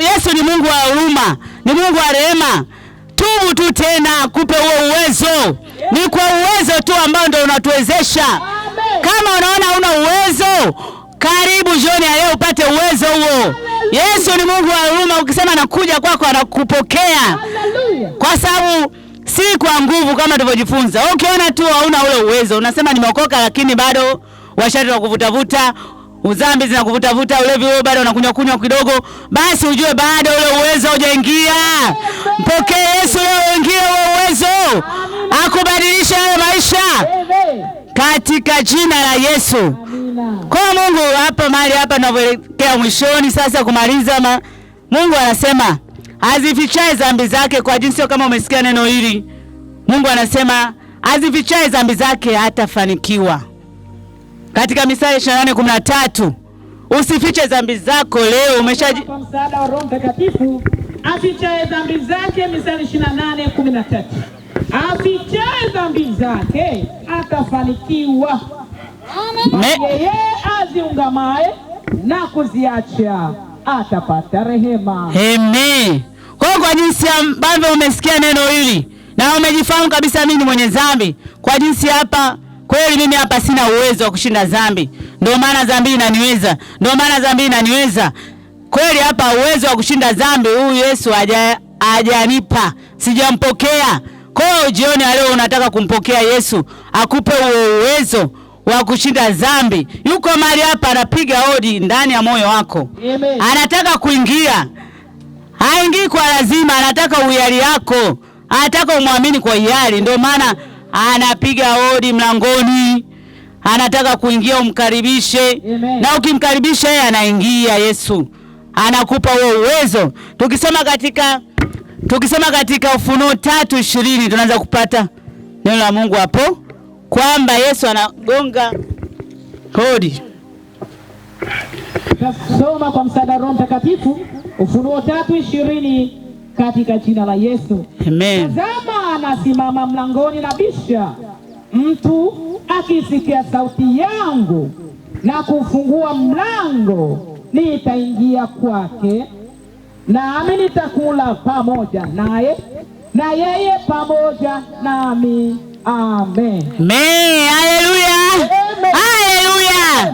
Speaker 4: Yesu ni Mungu wa huruma, ni Mungu wa rehema. Tubu nguvu tu tena akupe huo uwezo. Ni kwa uwezo tu ambao ndio unatuwezesha. Kama unaona una uwezo, karibu jioni ya leo upate uwezo huo. Yesu ni Mungu wa huruma, ukisema nakuja kwako anakupokea. Kwa sababu si kwa nguvu kama tulivyojifunza. Ukiona tu hauna ule uwezo, unasema nimeokoka lakini bado washati wa kuvutavuta, uzambi zinakuvutavuta, ulevi wewe bado unakunywa kidogo, basi ujue bado ule uwezo hujaingia. Mpokee Yesu leo, ingie ule uwezo. Akubadilisha maisha. Katika jina la Yesu. Kwa Mungu hapa mahali hapa tunavyoelekea mwishoni sasa kumaliza, Mungu anasema azifichae dhambi zake kwa jinsi kama umesikia neno hili. Mungu anasema azifichae dhambi zake hatafanikiwa. Katika Misali 28:13, usifiche dhambi zako leo.
Speaker 2: Kwa msaada wa Roho Mtakatifu, afichae dhambi zake. Misali 28:13, afichae dhambi zake atafanikiwa. Yeye aziungamaye na kuziacha atapata rehema.
Speaker 4: Amen. Kwa jinsi ambavyo umesikia neno hili na umejifahamu kabisa mimi ni mwenye dhambi, kwa jinsi hapa kweli mimi hapa sina uwezo wa kushinda dhambi. Ndio maana dhambi inaniweza. Kweli hapa uwezo wa kushinda dhambi huyu Yesu hajanipa. Sijampokea. Kwa jioni leo unataka kumpokea Yesu, akupe uwezo wa kushinda dhambi. Yuko mahali hapa anapiga hodi ndani ya moyo wako.
Speaker 2: Amen.
Speaker 4: Anataka kuingia. Haingii kwa lazima, anataka uhiari yako. Anataka umwamini kwa hiari. Ndio maana anapiga hodi mlangoni. Anataka kuingia, umkaribishe.
Speaker 2: Amen.
Speaker 4: Na ukimkaribisha yeye anaingia. Yesu anakupa huo uwezo. Tukisema katika Ufunuo 3:20 tunaanza kupata neno la Mungu hapo kwamba Yesu anagonga hodi.
Speaker 2: Tasoma kwa msaada Roho Mtakatifu Ufunuo 3:20 katika jina la Yesu.
Speaker 4: Amen.
Speaker 2: Tazama anasimama mlangoni na bisha. Mtu akisikia sauti yangu na kufungua mlango, nitaingia kwake, nami nitakula pamoja naye na yeye pamoja nami. Amen.
Speaker 4: Amen. Haleluya. Haleluya.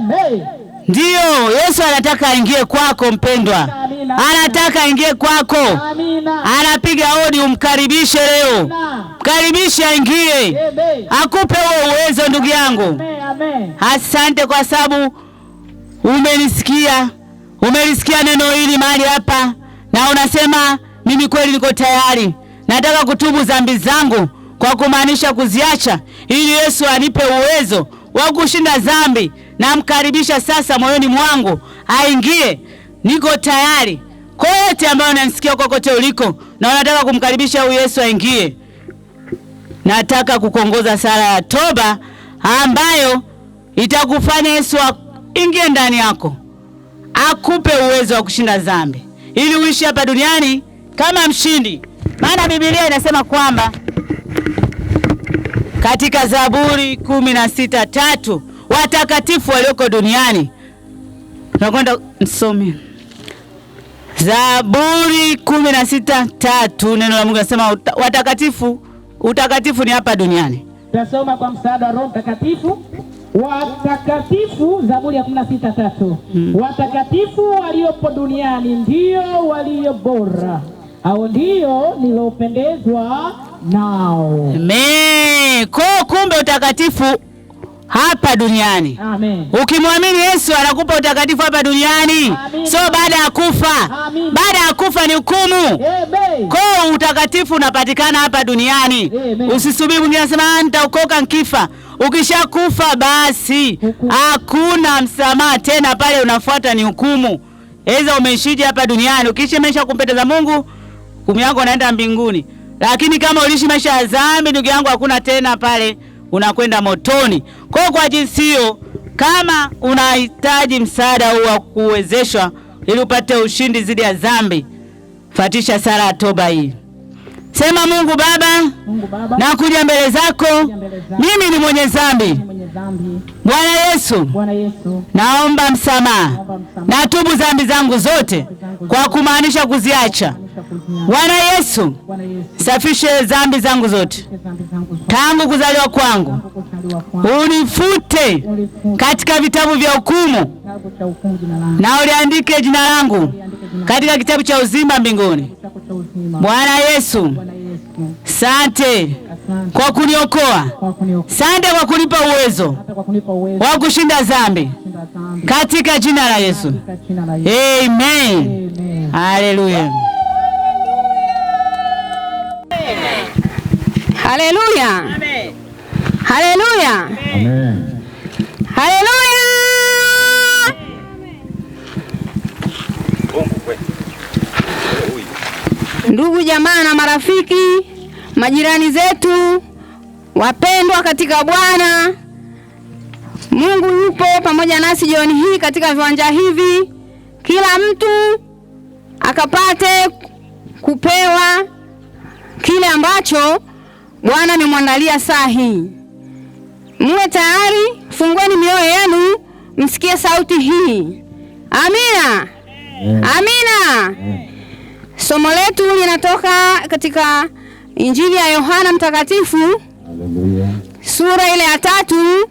Speaker 4: Ndio, Yesu anataka aingie kwako mpendwa. Anataka aingie kwako.
Speaker 2: Amina.
Speaker 4: Anapiga hodi, umkaribishe leo. Mkaribishe aingie. Akupe huo uwezo ndugu yangu.
Speaker 2: Amen.
Speaker 4: Asante kwa sababu umelisikia neno hili mahali hapa na unasema mimi kweli niko tayari. Nataka kutubu dhambi zangu, kwa kumaanisha kuziacha, ili Yesu anipe uwezo wa kushinda dhambi. Na mkaribisha sasa moyoni mwangu aingie. Niko tayari. Kwa yote ambao unanisikia kokote uliko na unataka kumkaribisha huyu Yesu aingie, nataka kukuongoza sala ya toba ambayo itakufanya Yesu ingie ndani yako, akupe uwezo wa kushinda dhambi, ili uishi hapa duniani kama mshindi. Maana Biblia inasema kwamba katika Zaburi 16:3, watakatifu walioko duniani. Tunakwenda msome Zaburi 16:3, neno la Mungu linasema utakatifu ni hapa duniani.
Speaker 2: Tasoma kwa msaada wa Roho Mtakatifu. Watakatifu, Zaburi ya 16:3. Watakatifu waliopo duniani ndio walio bora, hao ndio nilopendezwa nao.
Speaker 4: Amen. Kwa kumbe utakatifu hapa duniani.
Speaker 2: Amen.
Speaker 4: Ukimwamini Yesu anakupa utakatifu hapa duniani.
Speaker 2: Amen.
Speaker 4: So baada ya kufa.
Speaker 2: Amen.
Speaker 4: Baada ya kufa ni hukumu.
Speaker 2: Amen.
Speaker 4: Kwa utakatifu unapatikana hapa duniani.
Speaker 2: Amen.
Speaker 4: Usisubiri mwingine anasema nitaokoka nkifa. Ukishakufa basi hakuna msamaha tena, pale unafuata ni hukumu. Eza umeishije hapa duniani, ukiishi maisha kumpendeza Mungu, hukumu yako unaenda mbinguni. Lakini kama uliishi maisha ya dhambi ndugu yangu, hakuna tena pale, unakwenda motoni. Kwa jinsi hiyo, kama unahitaji msaada huu wa kuwezeshwa ili upate ushindi dhidi ya dhambi, fatisha sala ya toba hii. Sema, Mungu Baba, nakuja mbele zako. Mimi ni mwenye dhambi. Bwana Yesu, naomba msamaha, natubu dhambi zangu zote kwa kumaanisha kuziacha. Bwana Yesu, safishe dhambi zangu zote tangu kuzaliwa kwangu, unifute katika vitabu vya hukumu na uliandike jina langu katika kitabu cha uzima mbinguni. Bwana Yesu, asante kwa kuniokoa, asante kwa kunipa uwezo wa kushinda dhambi katika jina la Yesu. Amen. Haleluya.
Speaker 5: Haleluya. Haleluya. Haleluya. Ndugu jamaa na marafiki, majirani zetu wapendwa katika Bwana, Mungu yupo pamoja nasi jioni hii katika viwanja hivi. Kila mtu akapate kupewa kile ambacho Bwana amemwandalia saa hii. Muwe tayari, fungueni mioyo yenu msikie sauti hii. Amina. Amina. Somo letu linatoka katika Injili ya Yohana Mtakatifu, sura ile ya 3,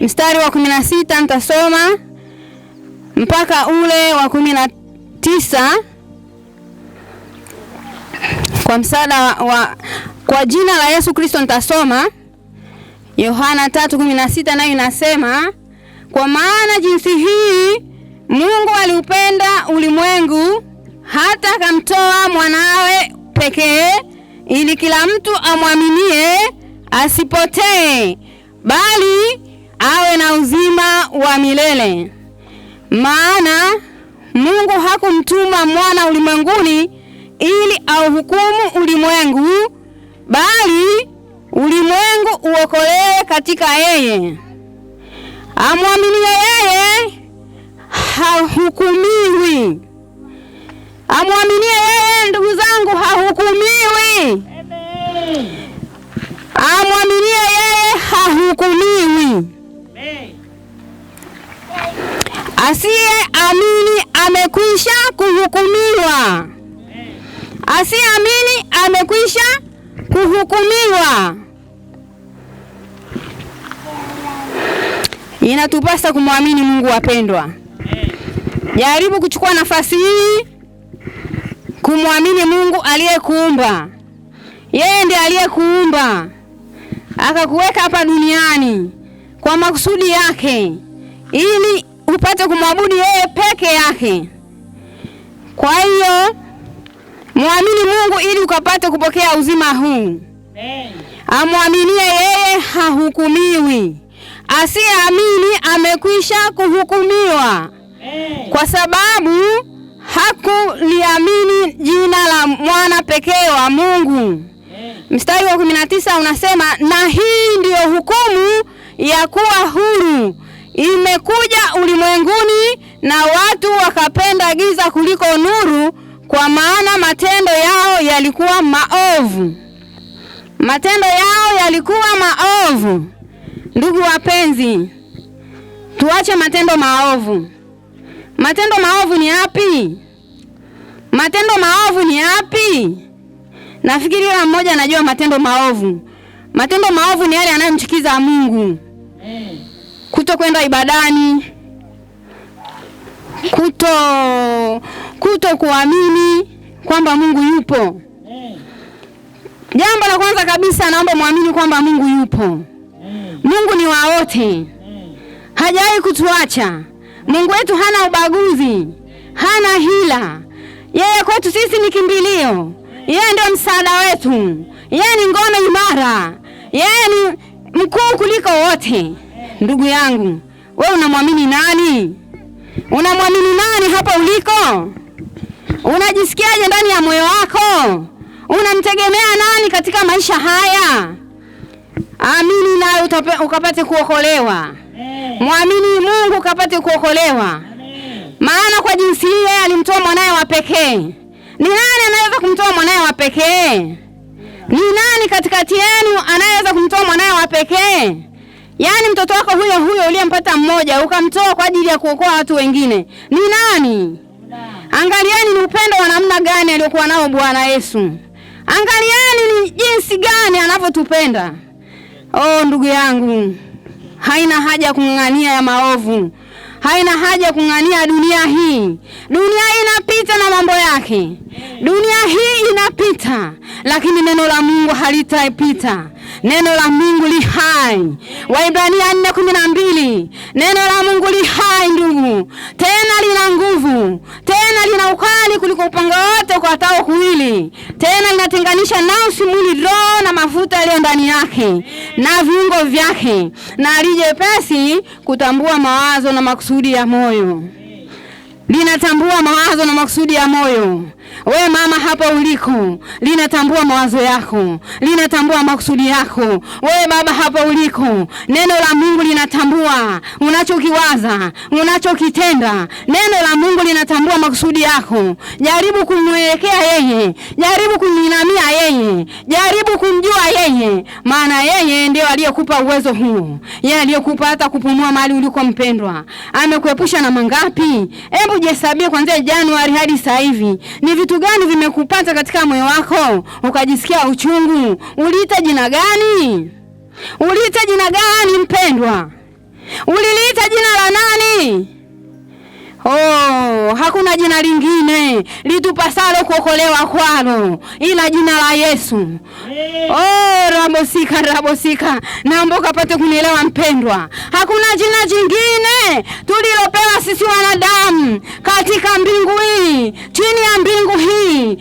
Speaker 5: mstari wa 16 nitasoma mpaka ule wa 19 kwa msaada kwa jina la Yesu Kristo nitasoma. Yohana 3:16 nayo inasema, kwa maana jinsi hii Mungu aliupenda ulimwengu hata akamtoa mwanawe pekee, ili kila mtu amwaminie asipotee, bali awe na uzima wa milele. Maana Mungu hakumtuma mwana ulimwenguni ili auhukumu ulimwengu, bali ulimwengu uokolewe katika yeye. Amwaminie yeye hahukumiwi. Amwaminie yeye, ndugu zangu, hahukumiwi. Amwaminie yeye hahukumiwi. Asiyeamini amekwisha kuhukumiwa. Asiyeamini amekwisha kuhukumiwa. Inatupasa kumwamini Mungu, wapendwa. Jaribu kuchukua nafasi hii kumwamini Mungu aliyekuumba. Yeye ndiye aliyekuumba, akakuweka hapa duniani kwa makusudi yake, ili upate kumwabudu yeye peke yake. Kwa hiyo muamini Mungu ili ukapate kupokea uzima huu. Amwaminie yeye hahukumiwi. Asiyeamini amekwisha kuhukumiwa, kwa sababu hakuliamini jina la mwana pekee wa Mungu. Mstari wa 19 unasema, na hii ndiyo hukumu ya kuwa huru imekuja ulimwenguni, na watu wakapenda giza kuliko nuru, kwa maana matendo yao yalikuwa maovu. Matendo yao yalikuwa maovu. Ndugu wapenzi, tuache matendo maovu. Matendo maovu ni yapi? Matendo maovu ni yapi? Nafikiri kila mmoja anajua matendo maovu. Matendo maovu ni yale yanayomchukiza Mungu. Kutokwenda ibadani, kuto kuamini kwamba Mungu yupo. Jambo la kwanza kabisa, naomba muamini kwamba Mungu yupo. Mungu ni wa wote. Hajawahi kutuacha. Mungu wetu hana ubaguzi, hana hila. Yeye kwetu sisi ni kimbilio. Yeye ndio msaada wetu. Yeye ni ngome imara. Yeye ni mkuu kuliko wote. Ndugu yangu, wewe unamwamini nani? Unamwamini nani hapa uliko? Unajisikiaje ndani ya moyo wako? Unamtegemea nani katika maisha haya? Amini naye ukapate kuokolewa. Muamini Mungu ukapate kuokolewa. Maana kwa jinsi hii alimtoa mwanae wa pekee. Ni nani anaweza kumtoa mwanae wa pekee? Ni nani katikati yenu anaweza kumtoa mwanae wa pekee? Yaani mtoto wako huyo uliyempata mmoja ukamtoa kwa ajili ya kuokoa watu wengine. Ni nani? Angalieni ni upendo wa namna gani aliokuwa nao Bwana Yesu. Angalieni ni jinsi gani anavyotupenda. Ndugu yangu, haina haja kung'ang'ania ya maovu. Haina haja kung'ang'ania dunia hii. Dunia hii inapita na mambo yake. Dunia hii inapita, lakini neno la Mungu halitapita. Neno la Mungu li hai. Waebrania 4:12. Neno la Mungu li hai ndugu. Tena lina nguvu. Tena lina ukali kuliko upanga wote ukatao kuwili. Tena linatenganisha nafsi, mwili, roho na mafuta yaliyo ndani yake na viungo vyake. Na lijepesi kutambua mawazo na makusudi ya moyo. Linatambua mawazo na makusudi ya moyo. We mama hapa uliko, linatambua mawazo yako, linatambua makusudi yako. We baba hapa uliko, neno la Mungu linatambua unachokiwaza, unachokitenda. Neno la Mungu linatambua makusudi yako. Jaribu kumwelekea yeye, jaribu kuminamia yeye, jaribu kumjua yeye, maana yeye ndio aliyekupa uwezo huo. Yeye aliyekupa hata kupumua mahali uliko mpendwa. Amekuepusha na mangapi? Hebu jihesabie kuanzia Januari hadi sasa hivi. Ni vitu gani vimekupata katika moyo wako ukajisikia uchungu? Uliita jina gani? Uliita jina gani mpendwa? Uliliita jina la nani? Hakuna jina lingine litupasalo kuokolewa kwalo ila jina la Yesu. Rabosika. Naomba ukapate kunielewa mpendwa. Hakuna jina jingine tulilopewa sisi wanadamu katika mbingu hii, chini ya mbingu hii,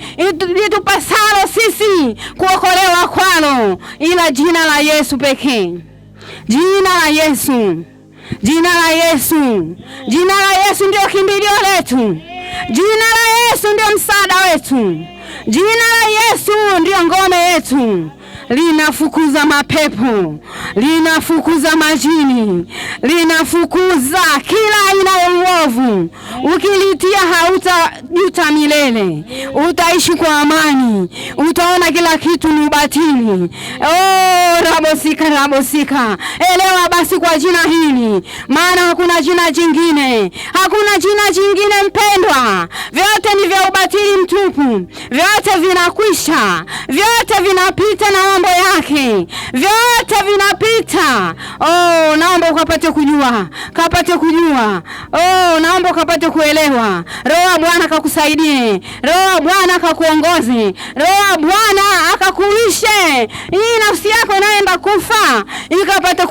Speaker 5: litupasalo sisi kuokolewa kwalo ila jina la Yesu pekee. Jina la Yesu. Jina la Yesu. Jina la Yesu ndio kimbilio letu. Jina la Yesu ndio msaada wetu. Jina la Yesu ndio ngome yetu. Linafukuza mapepo, linafukuza majini, linafukuza kila aina ya uovu. Ukilitia hautajuta milele. Utaishi kwa amani. Utaona kila kitu ni ubatili. Rabosika. Elewa basi kwa jina hili, maana hakuna jina jingine. Hakuna jina jingine mpendwa. Vyote ni vya ubatili mtupu. Vyote vinakwisha. Vyote vinapita na mambo yake. Vyote vinapita. Naomba ukapate kujua. Naomba ukapate kuelewa. Roho wa Bwana akakusaidie. Roho wa Bwana akakuongoze. Roho wa Bwana akakulishe. Hii nafsi yako inaenda kufa ikapata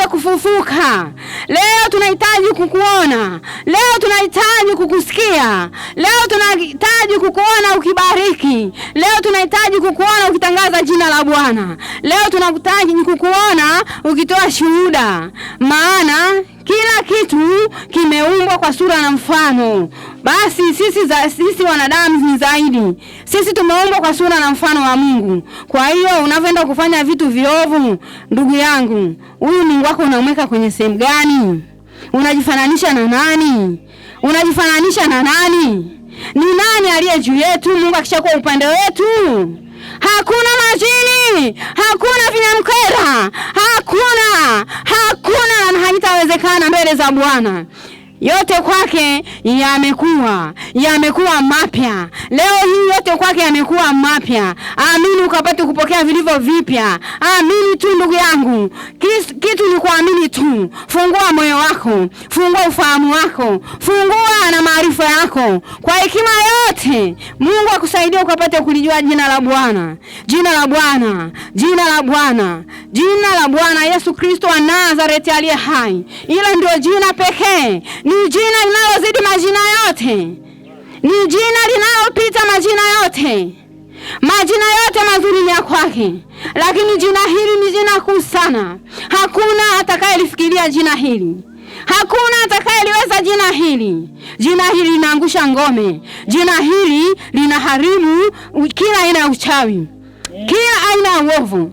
Speaker 5: kufufuka. Leo tunahitaji kukuona. Leo tunahitaji kukusikia. Leo tunahitaji kukuona ukibariki. Leo tunahitaji kukuona ukitangaza jina la Bwana. Leo tunahitaji kukuona ukitoa shuhuda, maana kila kitu kimeumbwa kwa sura na mfano. Basi sisi wanadamu ni zaidi. Sisi tumeumbwa kwa sura na mfano wa Mungu. Kwa hiyo unavyoenda kufanya vitu viovu, ndugu yangu, huyu Mungu wako unamweka kwenye sehemu gani? Unajifananisha na nani? Ni nani aliye juu yetu? Mungu akishakuwa upande wetu, hakuna majini, hakuna vinyamkera, hakuna na haitawezekana mbele za Bwana. Yote kwake yamekuwa mapya. Leo hii yote kwake yamekuwa mapya. Amini ukapate kupokea vilivyo vipya. Amini tu ndugu yangu. Kitu ni kuamini tu. Fungua moyo wako, fungua ufahamu wako, fungua na maarifa yako. Kwa hekima yote Mungu akusaidie ukapate kulijua jina la Bwana. Jina la Bwana Yesu Kristo wa Nazareti aliye hai. Ila ndio jina pekee. Ni jina linalozidi majina yote. Ni jina linalopita majina yote. Majina yote mazuri ni ya kwake. Lakini jina hili ni jina kuu sana. Hakuna atakayelifikiria jina hili. Hakuna atakayeliweza jina hili. Jina hili linaangusha ngome. Jina hili linaharibu kila aina ya uchawi, kila aina ya uovu.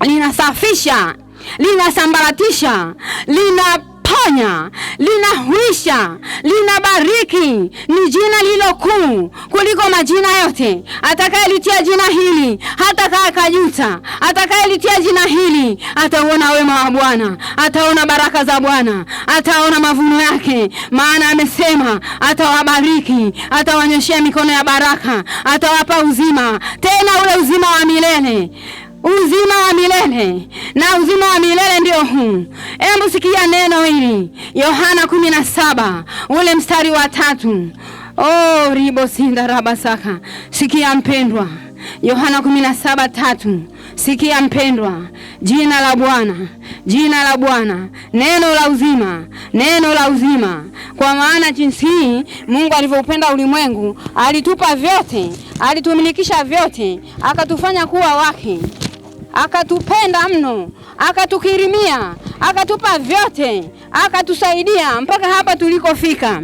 Speaker 5: Linasafisha, linasambaratisha, linaponya linaponya, linahuisha, linabariki. Ni jina lilo kuu kuliko majina yote. Atakayelitia jina hili hatakaa kajuta. Atakayelitia jina hili ataona wema wa Bwana, ataona baraka za Bwana, ataona mavuno yake. Maana amesema atawabariki, atawanyoshea mikono ya baraka, atawapa uzima, tena ule uzima wa milele. Uzima wa milele, na uzima wa milele ndio huu. Hebu sikia neno hili, Yohana 17 ule mstari wa 3. Oh, ribo sinda rabasaka. Sikia mpendwa, Yohana 17:3. Sikia mpendwa, jina la Bwana, jina la Bwana, neno la uzima, neno la uzima. Kwa maana jinsi hii Mungu alivyoupenda ulimwengu, alitupa vyote, alitumilikisha vyote, akatufanya kuwa wake. Akatupenda mno, akatukirimia, akatupa vyote, akatusaidia mpaka hapa tulikofika.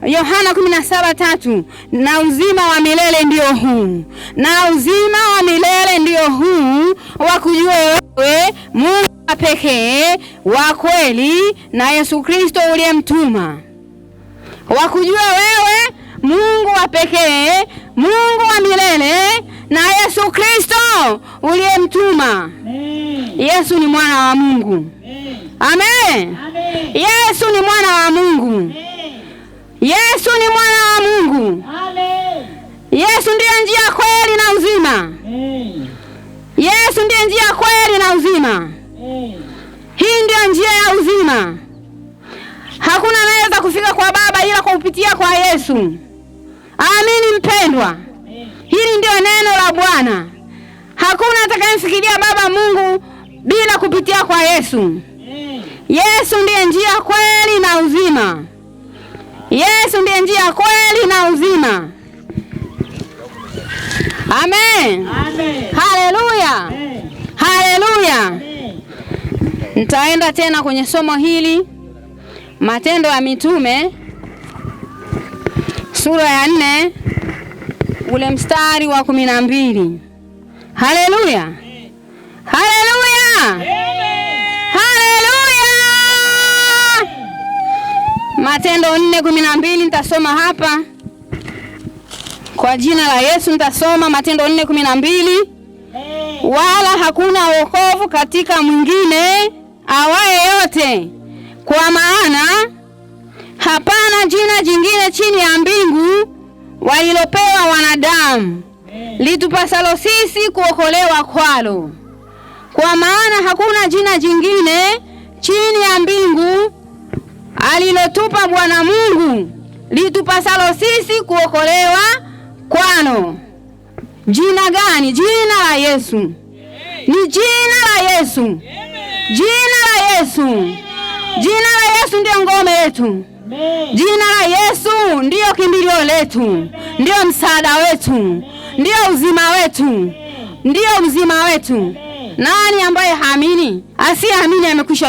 Speaker 5: Yohana 17:3, na uzima wa milele ndio huu, na uzima wa milele ndio huu, wakujue wewe Mungu pekee wa kweli na Yesu Kristo uliyemtuma. Wakujue wewe Mungu wa pekee, Mungu wa milele na Yesu Kristo uliyemtuma. Yesu ni mwana wa Mungu. Amen. Yesu ni mwana wa Mungu. Yesu ni mwana wa Mungu. Yesu ndiye njia, kweli na uzima. Yesu ndiye njia, kweli na uzima. Hii ndiyo njia ya uzima. Hakuna anayeweza kufika kwa Baba ila kwa kupitia kwa Yesu. Amini mpendwa. Hili ndio neno la Bwana. Hakuna atakayemfikiria Baba Mungu bila kupitia kwa Yesu. Yesu ndiye njia, kweli na uzima. Yesu ndiye njia, kweli na uzima. Amen. Haleluya. Haleluya. Nitaenda tena kwenye somo hili, Matendo ya Mitume sura ya 4 ule mstari wa 12. Haleluya. Haleluya. Haleluya. Matendo 4:12 nitasoma hapa. Kwa jina la Yesu nitasoma Matendo 4:12. Wala hakuna wokovu katika mwingine awaye yote, kwa maana hapana jina jingine chini ya mbingu walilopewa wanadamu litupasalo sisi kuokolewa kwalo. Kwa maana hakuna jina jingine chini ya mbingu alilotupa Bwana Mungu litupasalo sisi kuokolewa kwalo. Jina gani? Jina la Yesu. Ni jina la Yesu. Jina la Yesu. Jina la Yesu ndio ngome yetu. Jina la Yesu ndio kimbilio letu, ndio msaada wetu, ndio uzima wetu, ndio uzima wetu. Nani ambaye haamini? Asiyeamini amekwisha